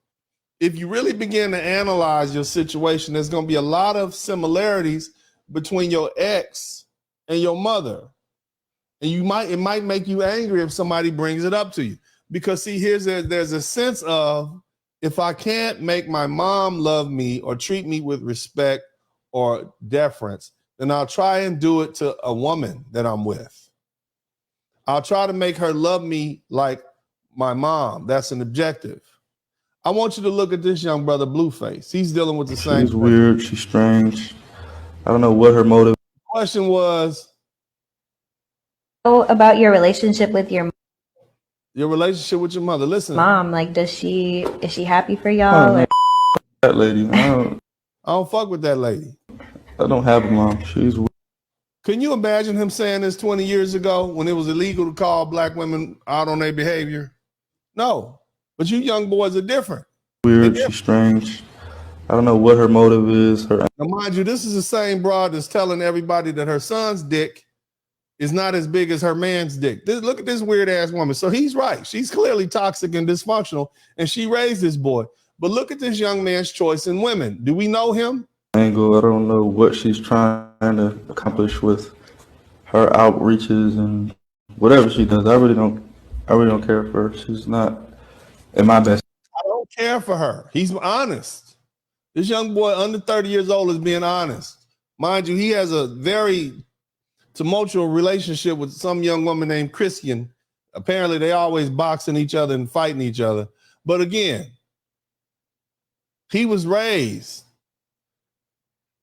if you really begin to analyze your situation, there's going to be a lot of similarities between your ex and your mother. And it might make you angry if somebody brings it up to you. Because see, there's a sense of, if I can't make my mom love me or treat me with respect or deference, then I'll try and do it to a woman that I'm with. I'll try to make her love me like my mom. That's an objective. I want you to look at this young brother, Blueface. He's dealing with the same. She's weird. She's strange. I don't know what her motive. The question was, about your relationship with your mother. Listen, mom, like, is she happy for y'all? Or? That lady. I don't fuck with that lady. I don't have a mom. She's weird. Can you imagine him saying this 20 years ago when it was illegal to call black women out on their behavior? No, but you young boys are different. Weird. She's strange. I don't know what her motive is. Now, mind you, this is the same broad that's telling everybody that her son's dick is not as big as her man's dick. Look at this weird ass woman. So he's right. She's clearly toxic and dysfunctional, and she raised this boy. But look at this young man's choice in women. Do we know him? Angle. I don't know what she's trying to accomplish with her outreaches and whatever she does. I really don't care for her. She's not in my best. I don't care for her. He's honest. This young boy under 30 years old is being honest. Mind you, he has a very tumultuous relationship with some young woman named Christian. Apparently, they always boxing each other and fighting each other. But again, he was raised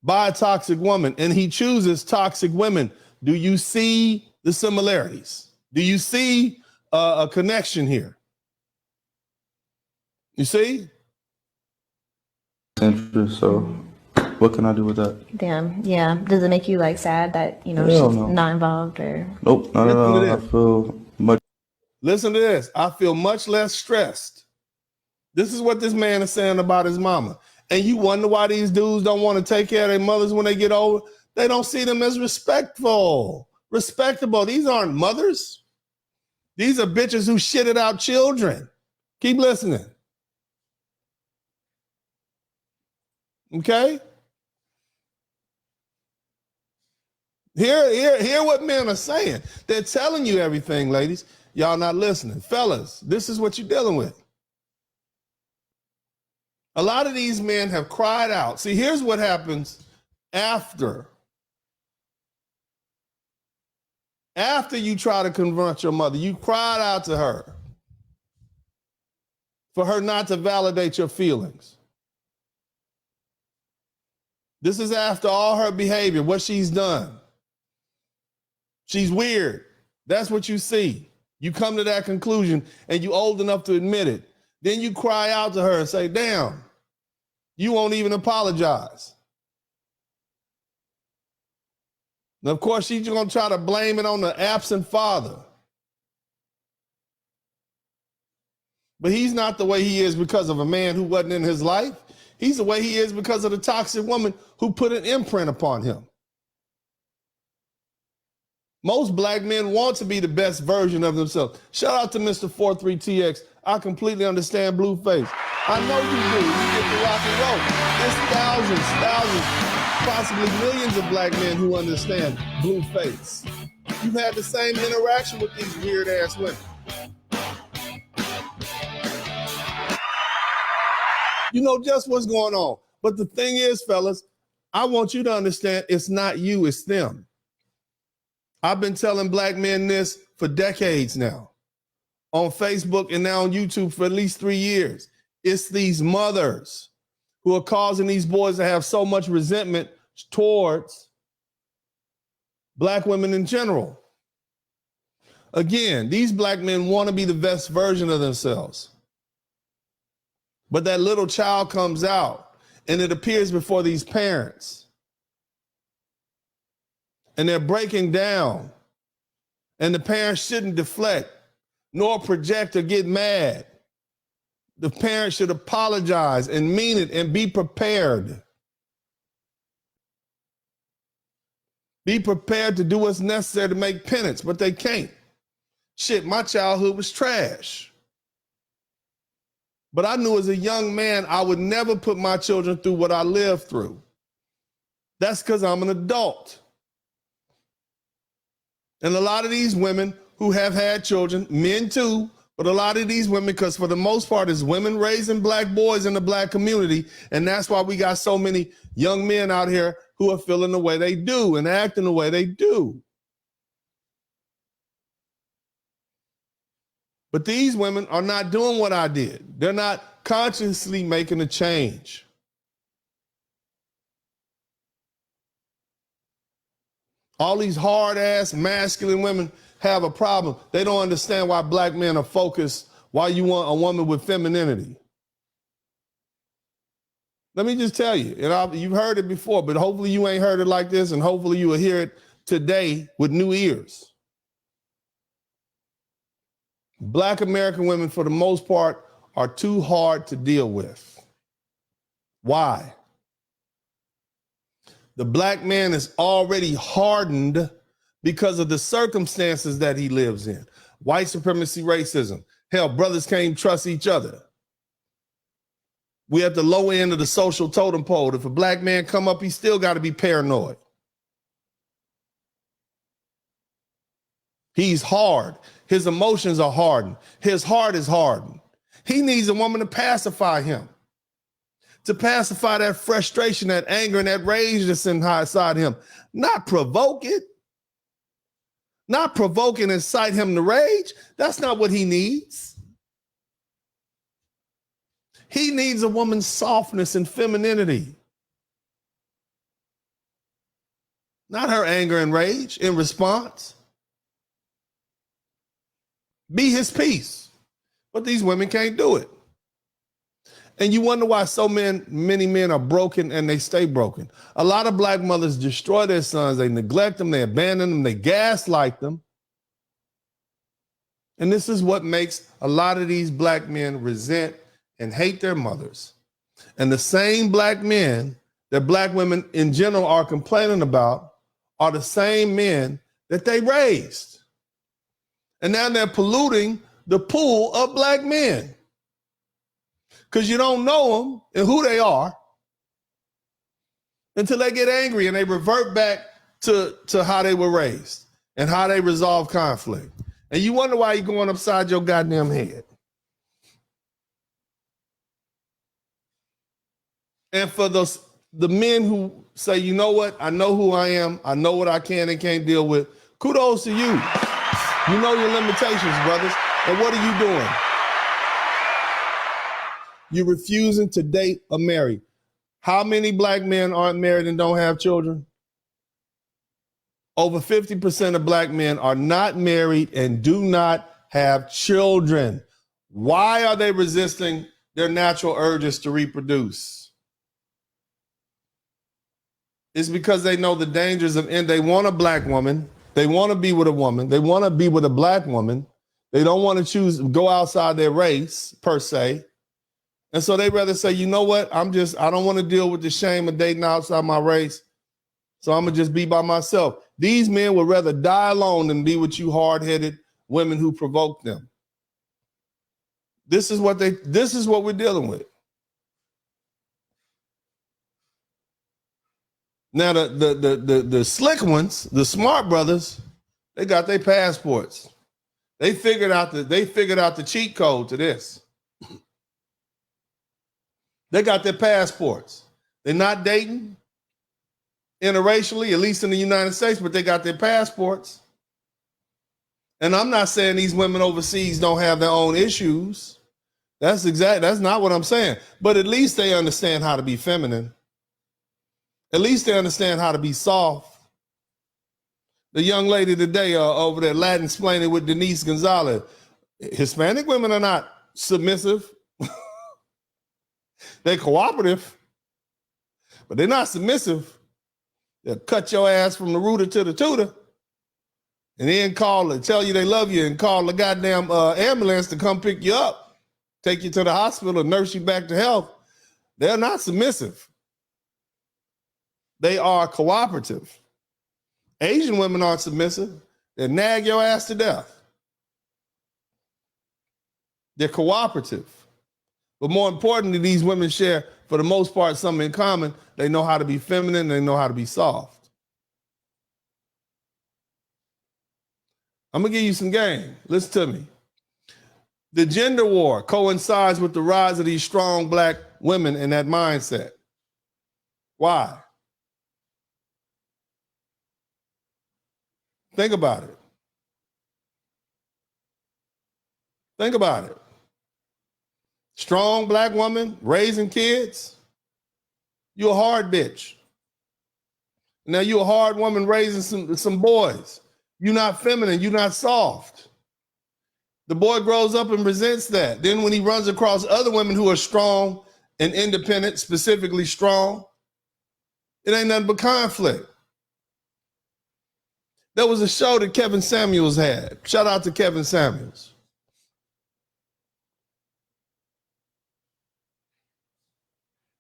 by a toxic woman, and he chooses toxic women. Do you see the similarities? Do you see a connection here? You see? Interest, so what can I do with that? Damn, yeah. Does it make you like sad that, she's not involved or? Nope, not at all. I feel much. Listen to this. I feel much less stressed. This is what this man is saying about his mama. And you wonder why these dudes don't want to take care of their mothers when they get older? They don't see them as respectable. These aren't mothers. These are bitches who shitted out children. Keep listening. Okay? Hear what men are saying. They're telling you everything, ladies. Y'all not listening. Fellas, this is what you're dealing with. A lot of these men have cried out. See, here's what happens after you try to confront your mother. You cried out to her for her not to validate your feelings. This is after all her behavior, what she's done. She's weird. That's what you see. You come to that conclusion and you're old enough to admit it. Then you cry out to her and say, damn, you won't even apologize. Now, of course, she's going to try to blame it on the absent father. But he's not the way he is because of a man who wasn't in his life. He's the way he is because of the toxic woman who put an imprint upon him. Most black men want to be the best version of themselves. Shout out to Mr. 43TX. I completely understand Blueface. I know you do. You get the rock and roll. There's thousands, possibly millions of black men who understand Blueface. You've had the same interaction with these weird ass women. You know just what's going on. But the thing is, fellas, I want you to understand it's not you, it's them. I've been telling black men this for decades now, on Facebook and now on YouTube for at least 3 years. It's these mothers who are causing these boys to have so much resentment towards black women in general. Again, these black men want to be the best version of themselves. But that little child comes out and it appears before these parents. And they're breaking down. And the parents shouldn't deflect, nor project or get mad. The parents should apologize and mean it and be prepared. Be prepared to do what's necessary to make penance, but they can't. Shit, my childhood was trash. But I knew as a young man, I would never put my children through what I lived through. That's because I'm an adult. And a lot of these women who have had children, men too, but a lot of these women, because for the most part, it's women raising black boys in the black community. And that's why we got so many young men out here who are feeling the way they do and acting the way they do. But these women are not doing what I did. They're not consciously making a change. All these hard-ass masculine women have a problem. They don't understand why black men are focused, why you want a woman with femininity. Let me just tell you, and you've heard it before, but hopefully you ain't heard it like this, and hopefully you will hear it today with new ears. Black American women, for the most part, are too hard to deal with. Why? The black man is already hardened because of the circumstances that he lives in. White supremacy, racism. Hell, brothers can't trust each other. We at the low end of the social totem pole. If a black man come up, he still got to be paranoid. He's hard. His emotions are hardened. His heart is hardened. He needs a woman to pacify him. To pacify that frustration, that anger, and that rage that's inside him. Not provoke it. Not provoke and incite him to rage. That's not what he needs. He needs a woman's softness and femininity. Not her anger and rage in response. Be his peace. But these women can't do it. And you wonder why so many men are broken and they stay broken. A lot of black mothers destroy their sons. They neglect them. They abandon them. They gaslight them. And this is what makes a lot of these black men resent and hate their mothers. And the same black men that black women in general are complaining about are the same men that they raised. And now they're polluting the pool of black men. Because you don't know them and who they are until they get angry and they revert back to how they were raised and how they resolve conflict. And you wonder why you're going upside your goddamn head. And for the men who say, you know what, I know who I am, I know what I can and can't deal with, kudos to you. You know your limitations, brothers. And what are you doing? You're refusing to date or marry. How many black men aren't married and don't have children? Over 50% of black men are not married and do not have children. Why are they resisting their natural urges to reproduce? It's because they know the dangers of, and they want a black woman. They want to be with a woman. They want to be with a black woman. They don't want to go outside their race per se. And so they rather say, you know what? I don't want to deal with the shame of dating outside my race. So I'm going to just be by myself. These men would rather die alone than be with you hard-headed women who provoke them. This is what we're dealing with. Now the slick ones, the smart brothers, they got their passports. They figured out the cheat code to this. They got their passports. They're not dating interracially, at least in the United States, but they got their passports. And I'm not saying these women overseas don't have their own issues. That's not what I'm saying. But at least they understand how to be feminine. At least they understand how to be soft. The young lady today over there, Latin explaining with Denise Gonzalez, Hispanic women are not submissive. They're cooperative, but they're not submissive. They'll cut your ass from the rooter to the tutor and then call and tell you they love you and call the goddamn ambulance to come pick you up, take you to the hospital and nurse you back to health. They're not submissive. They are cooperative. Asian women aren't submissive. They nag your ass to death. They're cooperative. But more importantly, these women share, for the most part, something in common. They know how to be feminine. They know how to be soft. I'm going to give you some game. Listen to me. The gender war coincides with the rise of these strong black women in that mindset. Why? Think about it. Think about it. Strong black woman raising kids. You're a hard bitch. Now you're a hard woman raising some boys. You're not feminine. You're not soft. The boy grows up and resents that. Then when he runs across other women who are strong and independent, specifically strong, it ain't nothing but conflict. There was a show that Kevin Samuels had. Shout out to Kevin Samuels.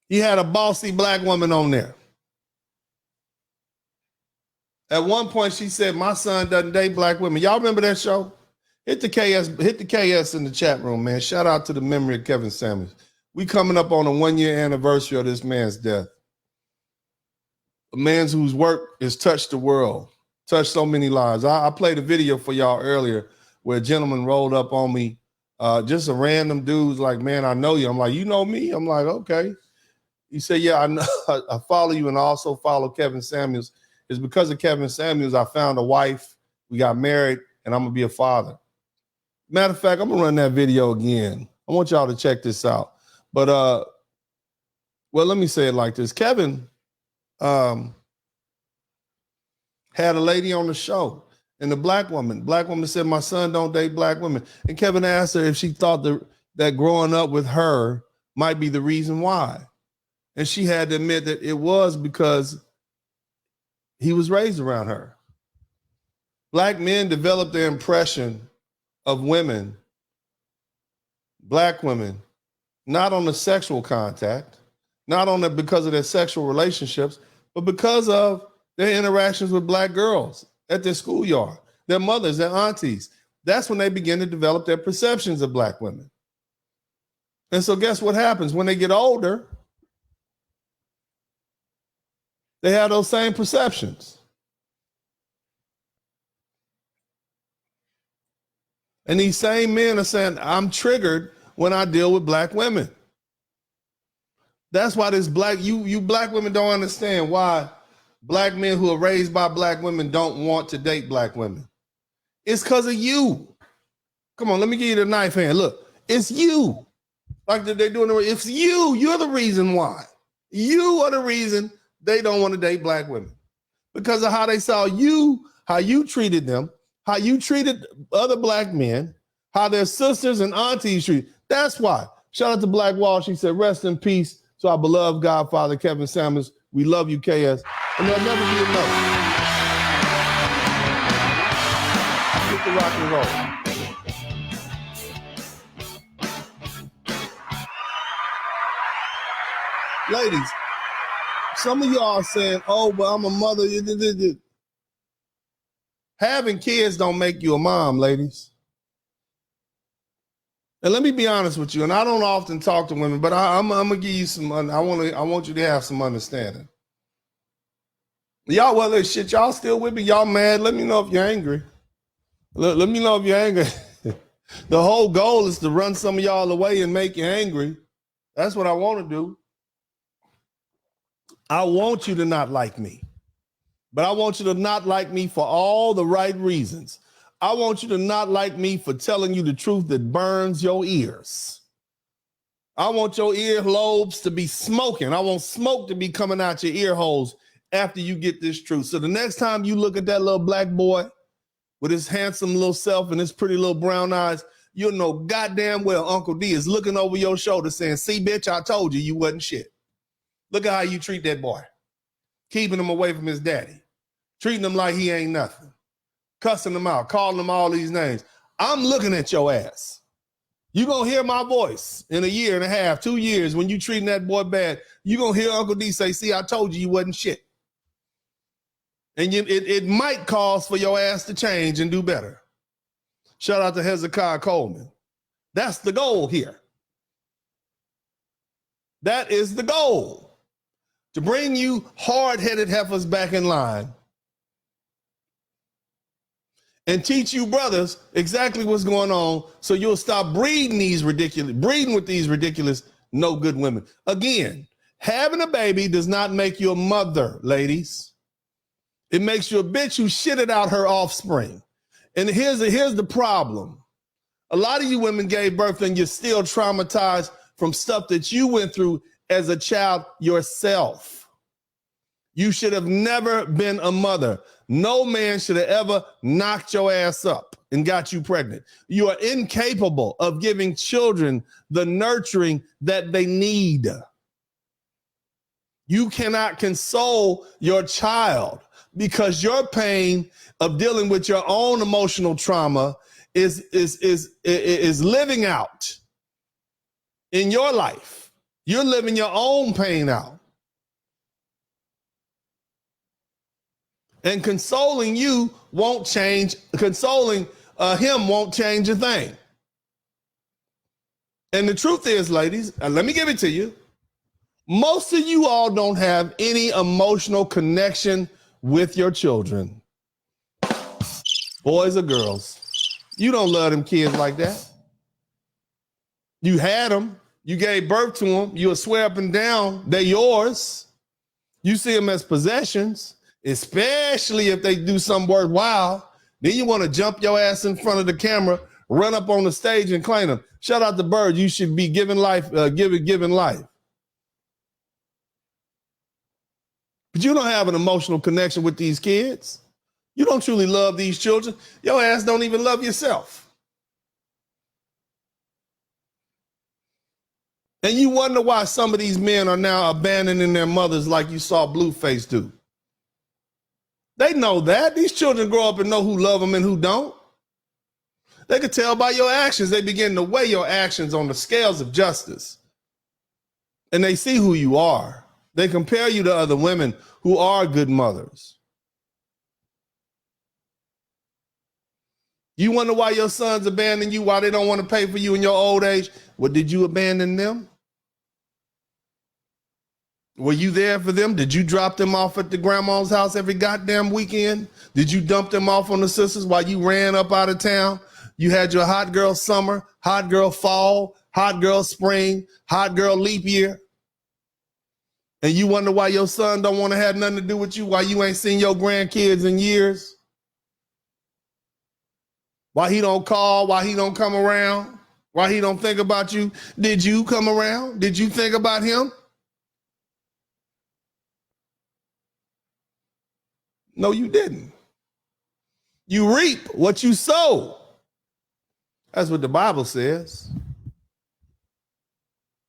He had a bossy black woman on there. At one point, she said, my son doesn't date black women. Y'all remember that show? Hit the KS in the chat room, man. Shout out to the memory of Kevin Samuels. We coming up on a 1-year anniversary of this man's death. A man whose work has touched the world, touched so many lives. I played a video for y'all earlier where a gentleman rolled up on me, just a random dude's like, man, I know you. I'm like, you know me? I'm like, okay. He said, yeah, I know. I follow you and I also follow Kevin Samuels. It's because of Kevin Samuels I found a wife, we got married, and I'm going to be a father. Matter of fact, I'm going to run that video again. I want y'all to check this out. But, well, let me say it like this. Kevin had a lady on the show, and the black woman said, my son don't date black women. And Kevin asked her if she thought that growing up with her might be the reason why. And she had to admit that it was because he was raised around her. Black men develop their impression of women, black women, not on the sexual contact, not on because of their sexual relationships, but because of their interactions with black girls at their schoolyard, their mothers, their aunties. That's when they begin to develop their perceptions of black women. And so guess what happens? When they get older, they have those same perceptions. And these same men are saying, I'm triggered when I deal with black women. That's why this you black women don't understand why black men who are raised by black women don't want to date black women. It's because of you. Come on, let me give you the knife hand. Look, it's you. Like they're doing it. It's you. You're the reason why. You are the reason they don't want to date black women. Because of how they saw you, how you treated them, how you treated other black men, how their sisters and aunties treated. That's why. Shout out to Black Wall. She said, rest in peace to our beloved godfather, Kevin Samuels. We love you, KS. And there'll never be enough. Get the rock and roll. Ladies, some of y'all are saying, oh, but I'm a mother. Having kids don't make you a mom, ladies. And let me be honest with you, and I don't often talk to women, but I'm gonna give you some. I want you to have some understanding. Y'all, well, shit, y'all still with me? Y'all mad? Let me know if you're angry. Let me know if you're angry. The whole goal is to run some of y'all away and make you angry. That's what I want to do. I want you to not like me, but I want you to not like me for all the right reasons. I want you to not like me for telling you the truth that burns your ears. I want your ear lobes to be smoking. I want smoke to be coming out your ear holes after you get this truth. So the next time you look at that little black boy with his handsome little self and his pretty little brown eyes, you'll know goddamn well Uncle D is looking over your shoulder saying, see, bitch, I told you wasn't shit. Look at how you treat that boy. Keeping him away from his daddy. Treating him like he ain't nothing. Cussing him out. Calling him all these names. I'm looking at your ass. You gonna hear my voice in a year and a half, 2 years, when you treating that boy bad. You gonna hear Uncle D say, see, I told you wasn't shit. And it might cause for your ass to change and do better. Shout out to Hezekiah Coleman. That's the goal here. That is the goal. To bring you hard-headed heifers back in line and teach you brothers exactly what's going on so you'll stop breeding with these ridiculous no good women. Again, having a baby does not make you a mother, ladies. It makes you a bitch who shitted out her offspring. And here's the problem. A lot of you women gave birth and you're still traumatized from stuff that you went through as a child yourself. You should have never been a mother. No man should have ever knocked your ass up and got you pregnant. You are incapable of giving children the nurturing that they need. You cannot console your child because your pain of dealing with your own emotional trauma is living out in your life. You're living your own pain out. And consoling you won't change. Consoling him won't change a thing. And the truth is, ladies, let me give it to you. Most of you all don't have any emotional connection with your children. Boys or girls. You don't love them kids like that. You had them. You gave birth to them. You'll swear up and down they're yours. You see them as possessions, especially if they do something worthwhile. Then you want to jump your ass in front of the camera, run up on the stage and claim them. Shout out to Bird. You should be giving life, giving life. But you don't have an emotional connection with these kids. You don't truly love these children. Your ass don't even love yourself. And you wonder why some of these men are now abandoning their mothers like you saw Blueface do. They know that. These children grow up and know who love them and who don't. They could tell by your actions. They begin to weigh your actions on the scales of justice. And they see who you are. They compare you to other women who are good mothers. You wonder why your sons abandon you, why they don't want to pay for you in your old age. Well, did you abandon them? Were you there for them? Did you drop them off at the grandma's house every goddamn weekend? Did you dump them off on the sisters while you ran up out of town? You had your hot girl summer, hot girl fall, hot girl spring, hot girl leap year. And you wonder why your son don't want to have nothing to do with you, why you ain't seen your grandkids in years, why he don't call, why he don't come around, why he don't think about you. Did you come around? Did you think about him? No, you didn't. You reap what you sow. That's what the Bible says.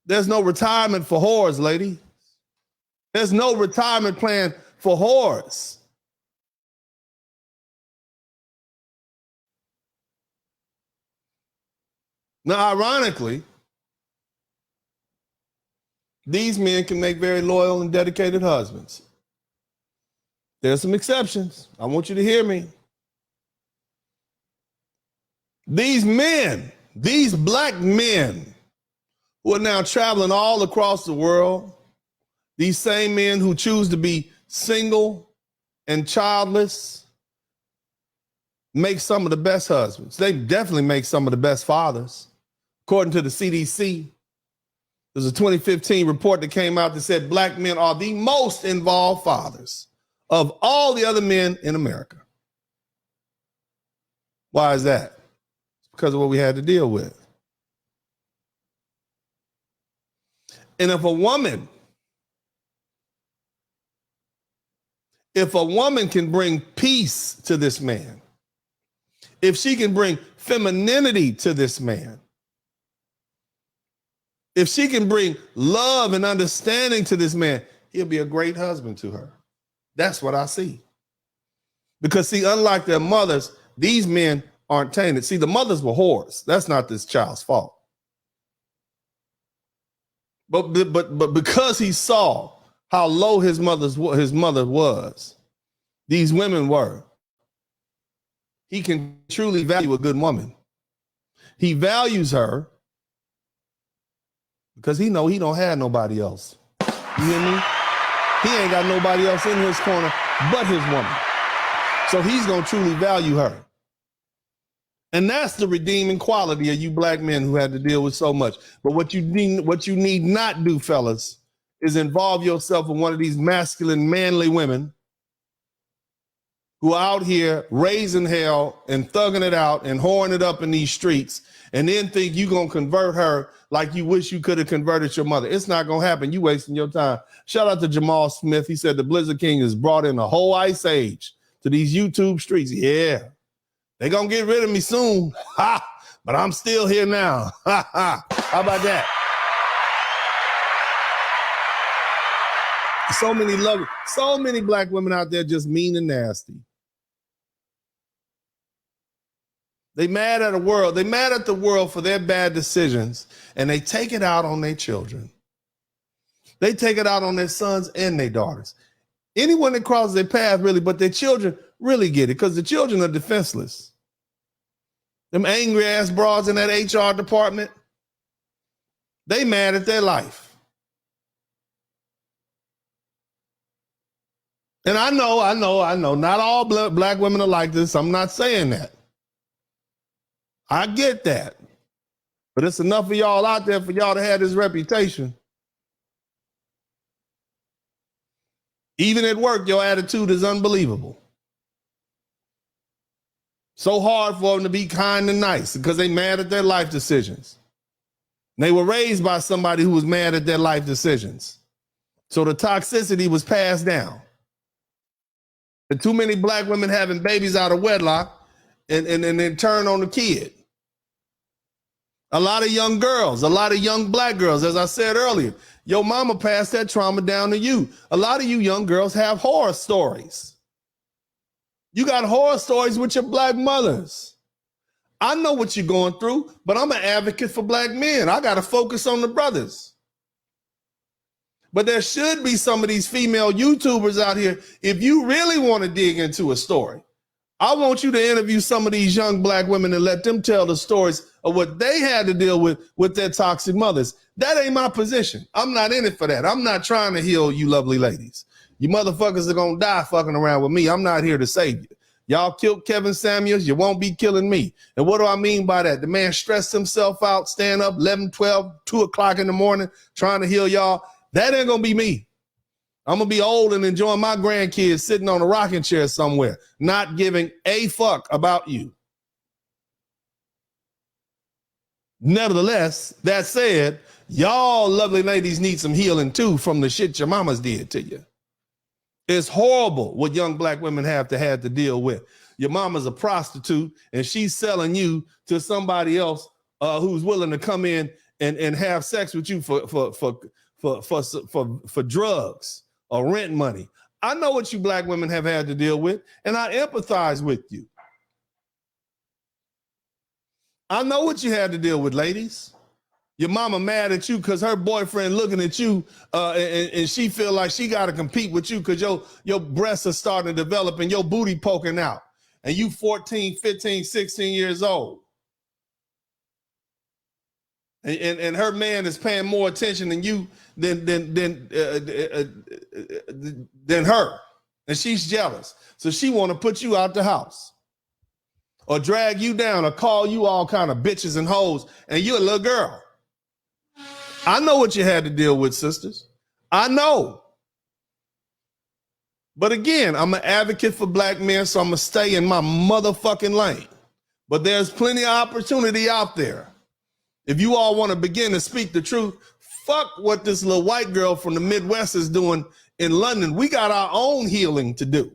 There's no retirement for whores, lady. There's no retirement plan for whores. Now, ironically, these men can make very loyal and dedicated husbands. There's some exceptions. I want you to hear me. These men, these black men who are now traveling all across the world, these same men who choose to be single and childless, make some of the best husbands. They definitely make some of the best fathers. According to the CDC, there's a 2015 report that came out that said black men are the most involved fathers of all the other men in America. Why is that? It's because of what we had to deal with. And if a woman can bring peace to this man, if she can bring femininity to this man, if she can bring love and understanding to this man, he'll be a great husband to her. That's what I see. Because see, unlike their mothers, these men aren't tainted. See, the mothers were whores. That's not this child's fault. But because he saw how low his mother was, these women were, he can truly value a good woman. He values her because he know he don't have nobody else. You hear me? He ain't got nobody else in his corner but his woman. So he's going to truly value her. And that's the redeeming quality of you black men who had to deal with so much. But what you need not do, fellas, is involve yourself in one of these masculine, manly women who are out here raising hell and thugging it out and whoring it up in these streets, and then think you're going to convert her like you wish you could have converted your mother. It's not going to happen. You wasting your time. Shout out to Jamal Smith. He said the Blizzard King has brought in a whole ice age to these YouTube streets. Yeah. They're going to get rid of me soon. Ha! But I'm still here now. Ha ha. How about that? So many black women out there just mean and nasty. They mad at the world. They mad at the world for their bad decisions, and they take it out on their children. They take it out on their sons and their daughters. Anyone that crosses their path, really, but their children really get it because the children are defenseless. Them angry ass broads in that HR department, they mad at their life. And I know, not all black women are like this. I'm not saying that. I get that. But it's enough of y'all out there for y'all to have this reputation. Even at work, your attitude is unbelievable. So hard for them to be kind and nice because they mad at their life decisions. And they were raised by somebody who was mad at their life decisions. So the toxicity was passed down. And too many black women having babies out of wedlock and then turn on the kid. A lot of young girls, a lot of young black girls, as I said earlier, your mama passed that trauma down to you. A lot of you young girls have horror stories. You got horror stories with your black mothers. I know what you're going through, but I'm an advocate for black men. I got to focus on the brothers. But there should be some of these female YouTubers out here. If you really want to dig into a story, I want you to interview some of these young black women and let them tell the stories of what they had to deal with their toxic mothers. That ain't my position. I'm not in it for that. I'm not trying to heal you lovely ladies. You motherfuckers are going to die fucking around with me. I'm not here to save you. Y'all killed Kevin Samuels. You won't be killing me. And what do I mean by that? The man stressed himself out, stand up 11, 12, 2 o'clock in the morning, trying to heal y'all. That ain't going to be me. I'm going to be old and enjoying my grandkids sitting on a rocking chair somewhere, not giving a fuck about you. Nevertheless, that said, y'all lovely ladies need some healing too from the shit your mamas did to you. It's horrible what young black women have to deal with. Your mama's a prostitute and she's selling you to somebody else who's willing to come in and have sex with you for drugs or rent money. I know what you black women have had to deal with, and I empathize with you. I know what you had to deal with, ladies. Your mama mad at you because her boyfriend looking at you and she feel like she got to compete with you because your breasts are starting to develop and your booty poking out. And you 14, 15, 16 years old. And her man is paying more attention than you than her. And she's jealous. So she want to put you out the house. Or drag you down or call you all kind of bitches and hoes. And you're a little girl. I know what you had to deal with, sisters. I know. But again, I'm an advocate for black men, so I'm going to stay in my motherfucking lane. But there's plenty of opportunity out there. If you all want to begin to speak the truth, fuck what this little white girl from the Midwest is doing in London. We got our own healing to do.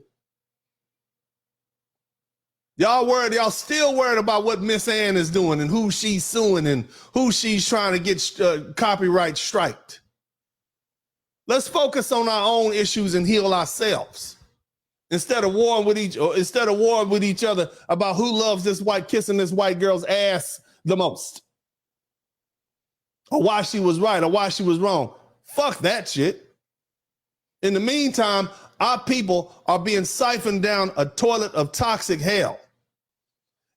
Y'all still worried about what Miss Ann is doing and who she's suing and who she's trying to get copyright striked. Let's focus on our own issues and heal ourselves instead of warring with each other about who loves this white, kissing this white girl's ass the most, or why she was right or why she was wrong. Fuck that shit. In the meantime, our people are being siphoned down a toilet of toxic hell.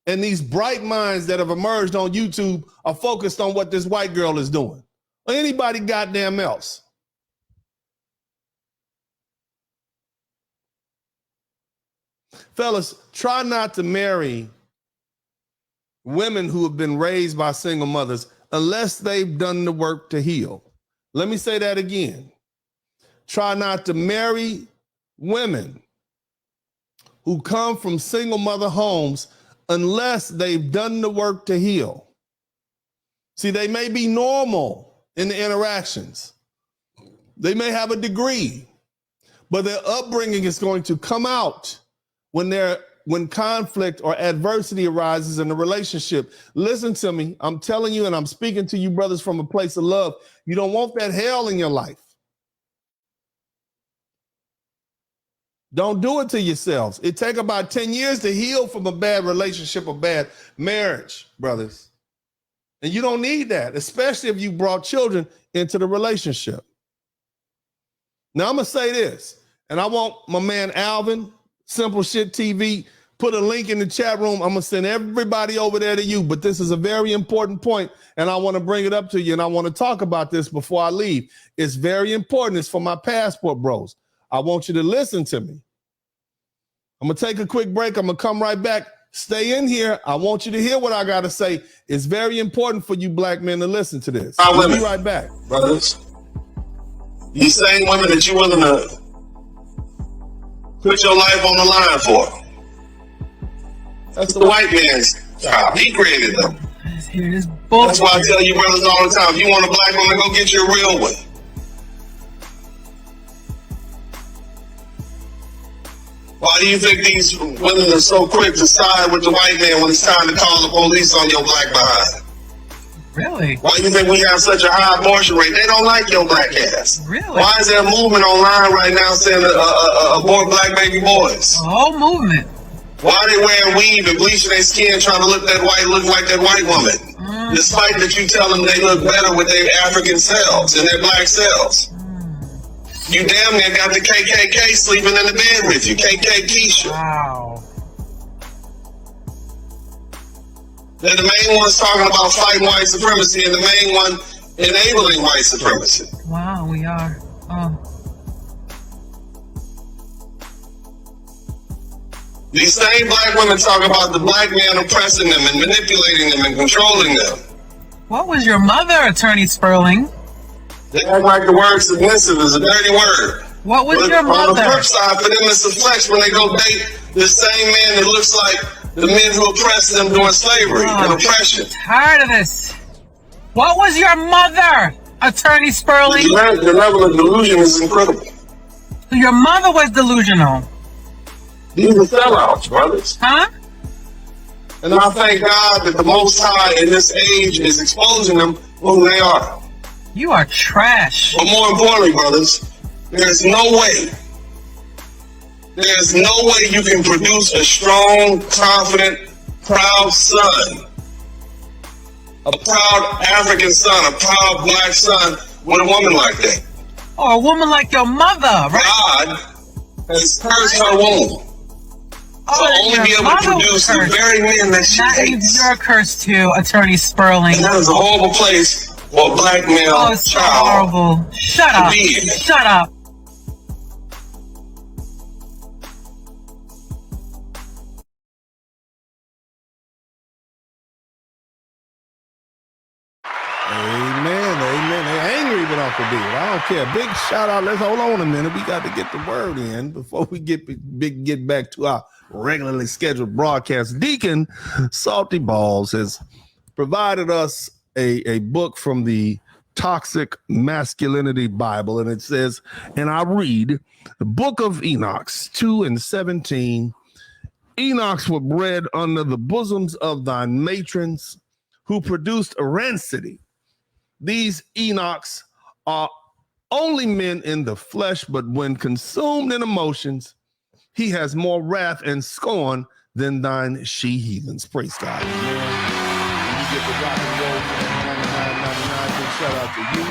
And these bright minds that have emerged on YouTube are focused on what this white girl is doing, or anybody goddamn else. Fellas, try not to marry women who have been raised by single mothers unless they've done the work to heal. Let me say that again. Try not to marry women who come from single mother homes unless they've done the work to heal. See, they may be normal in the interactions. They may have a degree, but their upbringing is going to come out when conflict or adversity arises in the relationship. Listen to me. I'm telling you, and I'm speaking to you brothers from a place of love. You don't want that hell in your life. Don't do it to yourselves. It takes about 10 years to heal from a bad relationship or bad marriage, brothers. And you don't need that, especially if you brought children into the relationship. Now, I'm going to say this, and I want my man Alvin, Simple Shit TV, put a link in the chat room. I'm going to send everybody over there to you, but this is a very important point, and I want to bring it up to you, and I want to talk about this before I leave. It's very important. It's for my passport bros. I want you to listen to me. I'm going to take a quick break. I'm going to come right back. Stay in here. I want you to hear what I got to say. It's very important for you black men to listen to this. I'll be right back. Brothers, these same women that you're willing to put your life on the line for, that's the white man's job. He created them. That's why I tell you brothers all the time, if you want a black woman, go get you a real one. Why do you think these women are so quick to side with the white man when it's time to call the police on your black behind? Really? Why do you think we have such a high abortion rate? They don't like your black ass. Really? Why is there a movement online right now saying abort black baby boys? A whole movement. Why are they wearing weave and bleaching their skin trying to look like that white woman? Despite that you tell them they look better with their African selves and their black selves. You damn near got the KKK sleeping in the bed with you. KK Keisha. Wow. They're the main ones talking about fighting white supremacy and the main one enabling white supremacy. Wow, we are. Oh. These same black women talk about the black man oppressing them and manipulating them and controlling them. What was your mother, Attorney Spurling? They act like the word submissive is a dirty word. What was But your on the mother? flip side, for them, it's a flex when they go date the same man that looks like the men who oppressed them during slavery and oppression. Tired of this. What was your mother, Attorney Spurling? The level of delusion is incredible. So your mother was delusional. These are sellouts, brothers. Huh? And I thank God that the Most High in this age is exposing them for who they are. You are trash. But more importantly, brothers, there's no way you can produce a strong, confident, proud son, a proud African son, a proud black son with a woman like that. Or a woman like your mother, right? God has cursed her womb to only be able to produce the very men that she hates. You're cursed too, Attorney Spurling. And that is a horrible place for a black male it's so child. horrible. Shut up. Shut up. Amen. They're angry with Uncle B. I don't care. Big shout out. Let's hold on a minute. We got to get the word in before we get back to our regularly scheduled broadcast. Deacon Salty Balls has provided us a book from the Toxic Masculinity Bible, and it says, and I read the book of Enoch 2:17. Enochs were bred under the bosoms of thy matrons, who produced Arancity. These Enochs are only men in the flesh, but when consumed in emotions, he has more wrath and scorn than thine she-heathens. Praise God. Amen. You get the rock and roll from 99.99. Big shout out to you.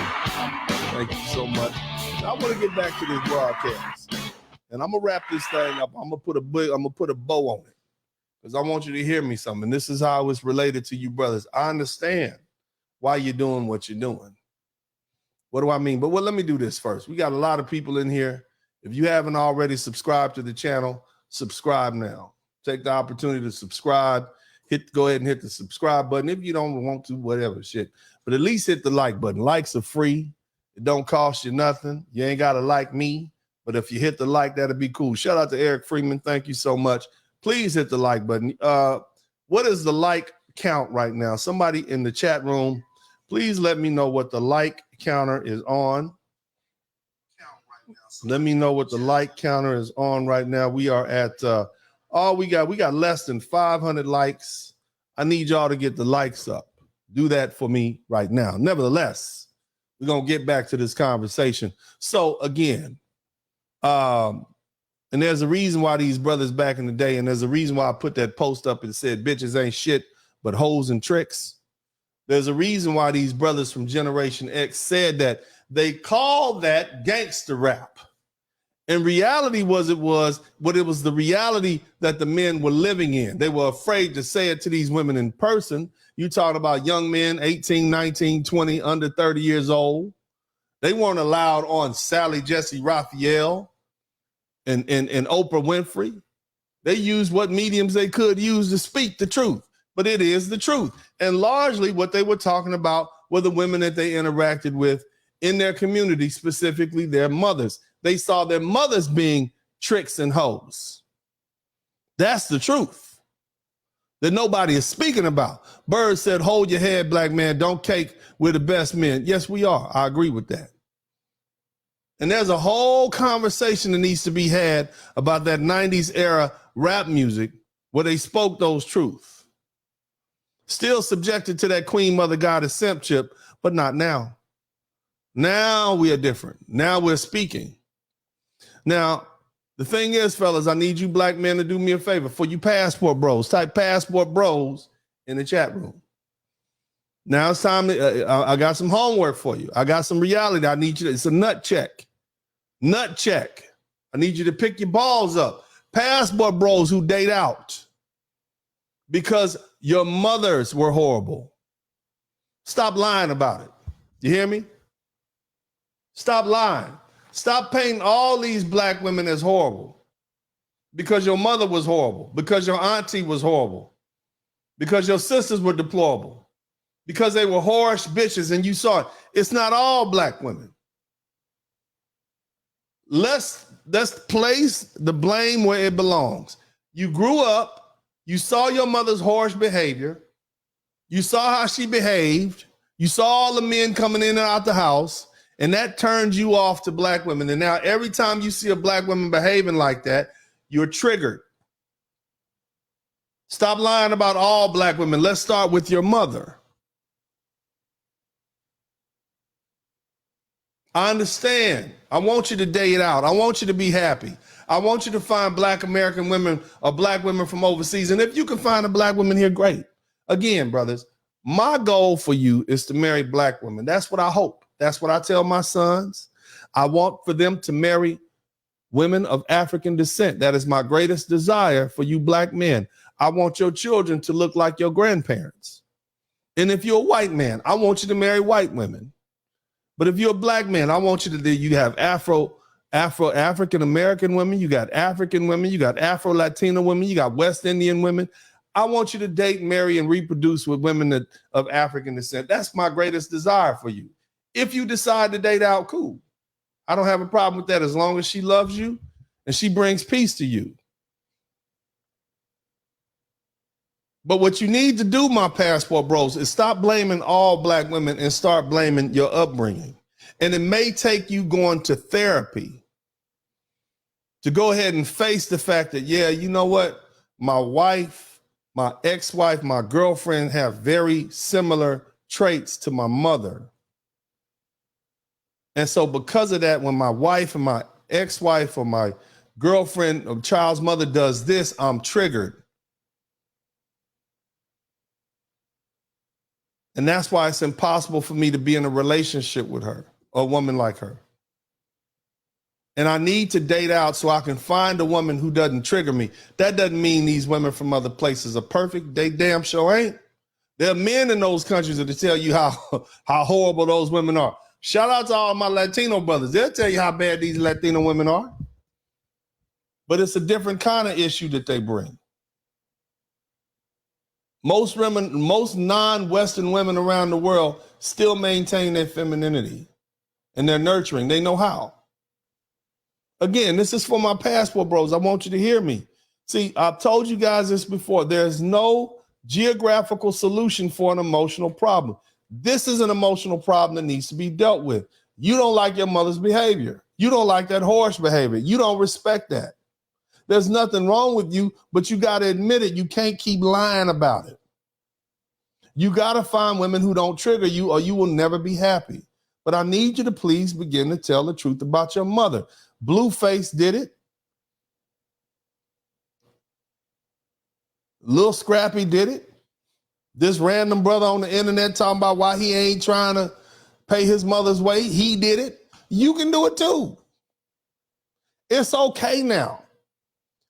Thank you so much. Now, I want to get back to this broadcast, and I'm gonna wrap this thing up. I'm gonna put a bow on it, because I want you to hear me something. This is how it's related to you brothers. I understand why you're doing what you're doing. What do I mean? But let me do this first. We got a lot of people in here. If you haven't already subscribed to the channel, subscribe now. Take the opportunity to subscribe. Go ahead and hit the subscribe button. If you don't want to, whatever shit. But at least hit the like button. Likes are free. It don't cost you nothing. You ain't got to like me. But if you hit the like, that'd be cool. Shout out to Eric Freeman. Thank you so much. Please hit the like button. What is the like count right now? Somebody in the chat room, please let me know what the like counter is on. Let me know what the like counter is on right now. We are at we got less than 500 likes. I need y'all to get the likes up. Do that for me right now. Nevertheless, we're gonna get back to this conversation. So again, and there's a reason why these brothers back in the day, and there's a reason why I put that post up and said bitches ain't shit but hoes and tricks. There's a reason why these brothers from Generation X said that. They called that gangster rap. In reality, it was the reality that the men were living in. They were afraid to say it to these women in person. You talk about young men, 18, 19, 20, under 30 years old. They weren't allowed on Sally Jesse Raphael and Oprah Winfrey. They used what mediums they could use to speak the truth, but it is the truth. And largely what they were talking about were the women that they interacted with in their community, specifically their mothers. They saw their mothers being tricks and hoes. That's the truth that nobody is speaking about. Bird said, hold your head, black man. Don't cake. We're the best men. Yes, we are. I agree with that. And there's a whole conversation that needs to be had about that 90s era rap music where they spoke those truths. Still subjected to that queen mother goddess simp chip, but not now. Now we are different. Now we're speaking. Now, the thing is, fellas, I need you black men to do me a favor. For you passport bros, type passport bros in the chat room. Now it's time to, I got some homework for you. I got some reality. I need you to, it's a nut check. Nut check. I need you to pick your balls up. Passport bros who date out because your mothers were horrible. Stop lying about it. You hear me? Stop lying. Stop painting all these black women as horrible because your mother was horrible, because your auntie was horrible, because your sisters were deplorable, because they were whorish bitches and you saw it. It's not all black women. let's place the blame where it belongs. You grew up, you saw your mother's harsh behavior, you saw how she behaved, you saw all the men coming in and out the house, and that turned you off to black women. And now every time you see a black woman behaving like that, you're triggered. Stop lying about all black women. Let's start with your mother. I understand. I want you to date out. I want you to be happy. I want you to find black American women or black women from overseas. And if you can find a black woman here, great. Again, brothers, my goal for you is to marry black women. That's what I hope. That's what I tell my sons. I want for them to marry women of African descent. That is my greatest desire for you black men. I want your children to look like your grandparents. And if you're a white man, I want you to marry white women. But if you're a black man, I want you to you have African American women, you got African women, you got Afro Latino women, you got West Indian women. I want you to date, marry, and reproduce with women of African descent. That's my greatest desire for you. If you decide to date out, cool. I don't have a problem with that as long as she loves you and she brings peace to you. But what you need to do, my passport bros, is stop blaming all black women and start blaming your upbringing. And it may take you going to therapy to go ahead and face the fact that, yeah, you know what? My wife, my ex-wife, my girlfriend have very similar traits to my mother. And so because of that, when my wife and my ex-wife or my girlfriend or child's mother does this, I'm triggered. And that's why it's impossible for me to be in a relationship with her or a woman like her. And I need to date out so I can find a woman who doesn't trigger me. That doesn't mean these women from other places are perfect. They damn sure ain't. There are men in those countries that tell you how horrible those women are. Shout out to all my Latino brothers. They'll tell you how bad these Latino women are. But it's a different kind of issue that they bring. Most women, most non-Western women around the world still maintain their femininity and their nurturing. They know how. Again, this is for my passport bros. I want you to hear me. See, I've told you guys this before. There's no geographical solution for an emotional problem. This is an emotional problem that needs to be dealt with. You don't like your mother's behavior. You don't like that harsh behavior. You don't respect that. There's nothing wrong with you, but you got to admit it. You can't keep lying about it. You got to find women who don't trigger you or you will never be happy. But I need you to please begin to tell the truth about your mother. Blueface did it. Lil Scrappy did it. This random brother on the internet talking about why he ain't trying to pay his mother's way, he did it. You can do it too. It's okay now.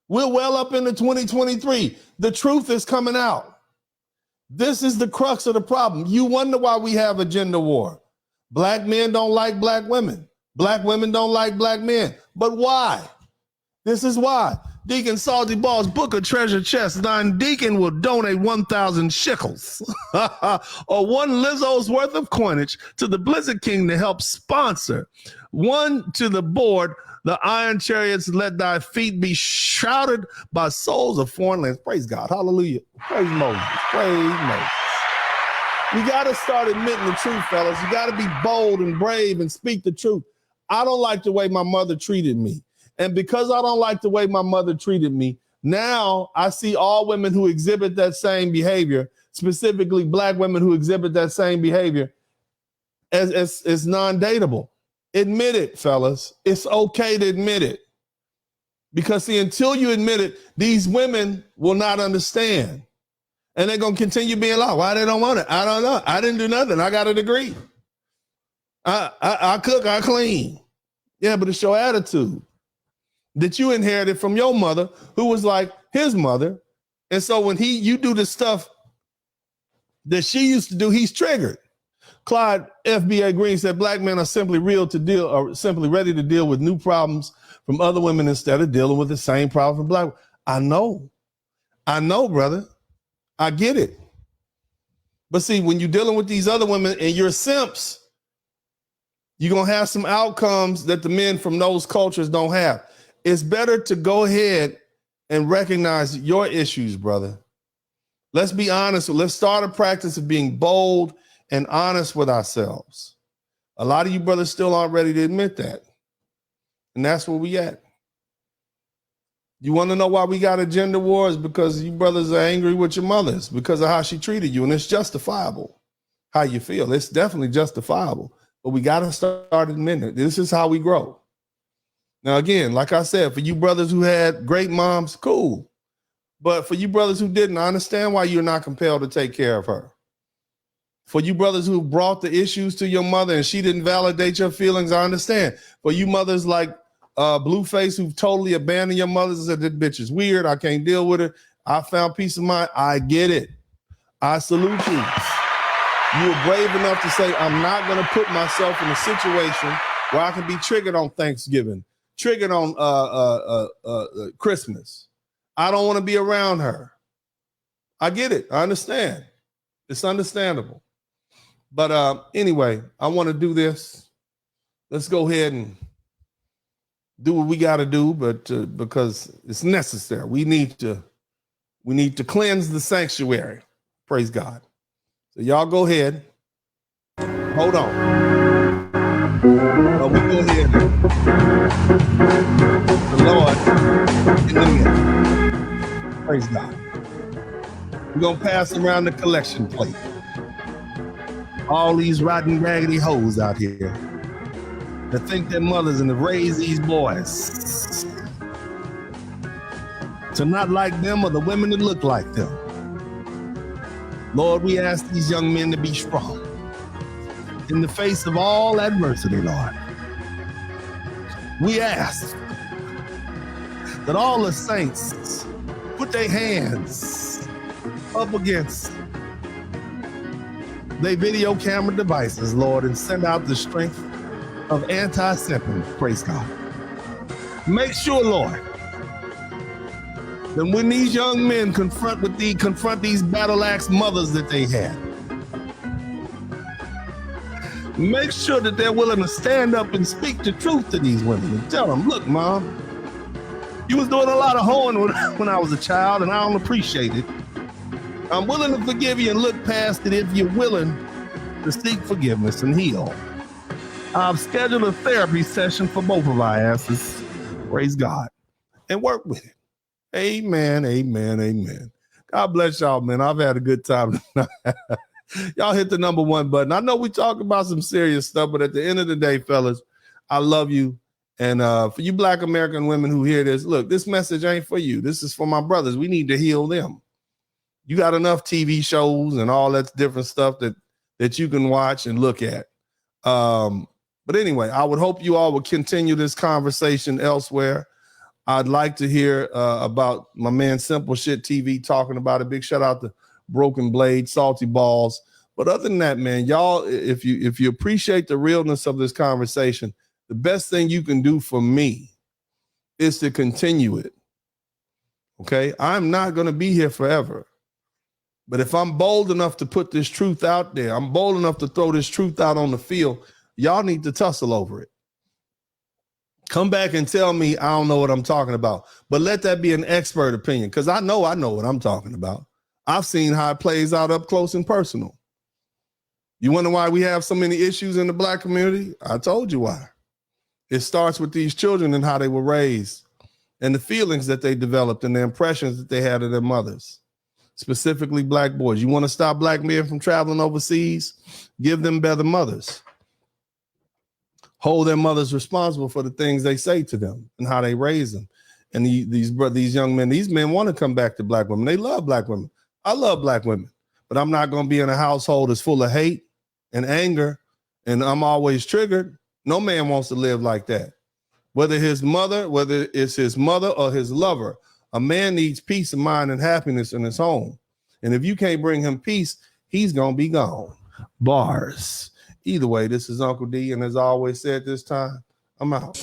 We're well up into 2023. The truth is coming out. This is the crux of the problem. You wonder why we have a gender war. Black men don't like black women. Black women don't like black men. But why? This is why. Deacon Salty Balls book a treasure chest. Thine deacon will donate 1,000 shekels or one Lizzo's worth of coinage to the Blizzard King to help sponsor. One to the board. The iron chariots, let thy feet be shrouded by souls of foreign lands. Praise God. Hallelujah. Praise Moses. Praise Moses. You got to start admitting the truth, fellas. You got to be bold and brave and speak the truth. I don't like the way my mother treated me. And because I don't like the way my mother treated me, now I see all women who exhibit that same behavior, specifically black women who exhibit that same behavior, as non-dateable. Admit it, fellas. It's okay to admit it. Because, see, until you admit it, these women will not understand. And they're going to continue being like, why they don't want it? I don't know. I didn't do nothing. I got a degree. I cook, I clean. Yeah, but it's your attitude that you inherited from your mother, who was like his mother. And so when you do the stuff that she used to do, he's triggered. Clyde FBA Green said black men are simply ready to deal with new problems from other women instead of dealing with the same problem from black. I know, brother. I get it. But see, when you're dealing with these other women and you're simps, You're going to have some outcomes that the men from those cultures don't have. It's better to go ahead and recognize your issues, brother. Let's be honest. Let's start a practice of being bold and honest with ourselves. A lot of you brothers still aren't ready to admit that. And that's where we at. You want to know why we got a gender war? Is because you brothers are angry with your mothers because of how she treated you. And it's justifiable how you feel. It's definitely justifiable. But we got to start admitting it. This is how we grow. Now, again, like I said, for you brothers who had great moms, cool. But for you brothers who didn't, I understand why you're not compelled to take care of her. For you brothers who brought the issues to your mother and she didn't validate your feelings, I understand. For you mothers like Blueface who've totally abandoned your mothers and said, this bitch is weird, I can't deal with her, I found peace of mind, I get it. I salute you. You were brave enough to say, I'm not going to put myself in a situation where I can be triggered on Thanksgiving, triggered on Christmas. I don't want to be around her. I get it. I understand. It's understandable. But anyway, I want to do this. Let's go ahead and do what we got to do, but because it's necessary. We need to cleanse the sanctuary. Praise God. So y'all go ahead. Hold on. We go ahead. The Lord in the midst. Praise God. We're going to pass around the collection plate. All these rotten, raggedy hoes out here that think their mothers and to raise these boys to not like them or the women that look like them. Lord, we ask these young men to be strong in the face of all adversity, Lord. We ask that all the saints put their hands up against their video camera devices, Lord, and send out the strength of anti-sentiment. Praise God. Make sure, Lord, that when these young men confront these battle axe mothers that they had, make sure that they're willing to stand up and speak the truth to these women and tell them, look, Mom, you was doing a lot of hoeing when I was a child, and I don't appreciate it. I'm willing to forgive you and look past it if you're willing to seek forgiveness and heal. I've scheduled a therapy session for both of our asses. Praise God. And work with it. Amen, amen, amen. God bless y'all, man. I've had a good time tonight. Y'all hit the number one button. I know we talk about some serious stuff, but at the end of the day, fellas, I love you. And for you Black American women who hear this, look, this message ain't for you. This is for my brothers. We need to heal them. You got enough TV shows and all that different stuff that you can watch and look at. But anyway, I would hope you all would continue this conversation elsewhere. I'd like to hear about my man Simple Shit TV talking about it. Big shout out to Broken Blade, Salty Balls. But other than that, man, y'all, if you appreciate the realness of this conversation, the best thing you can do for me is to continue it. Okay? I'm not going to be here forever. But if I'm bold enough to put this truth out there, I'm bold enough to throw this truth out on the field, y'all need to tussle over it. Come back and tell me I don't know what I'm talking about. But let that be an expert opinion, because I know what I'm talking about. I've seen how it plays out up close and personal. You wonder why we have so many issues in the Black community? I told you why. It starts with these children and how they were raised and the feelings that they developed and the impressions that they had of their mothers, specifically Black boys. You want to stop Black men from traveling overseas? Give them better mothers. Hold their mothers responsible for the things they say to them and how they raise them. And these young men, these men want to come back to Black women. They love Black women. I love Black women, but I'm not going to be in a household that's full of hate and anger, and I'm always triggered. No man wants to live like that. Whether it's his mother or his lover, a man needs peace of mind and happiness in his home. And if you can't bring him peace, he's going to be gone. Bars. Either way, this is Uncle D, and as I always said this time, I'm out.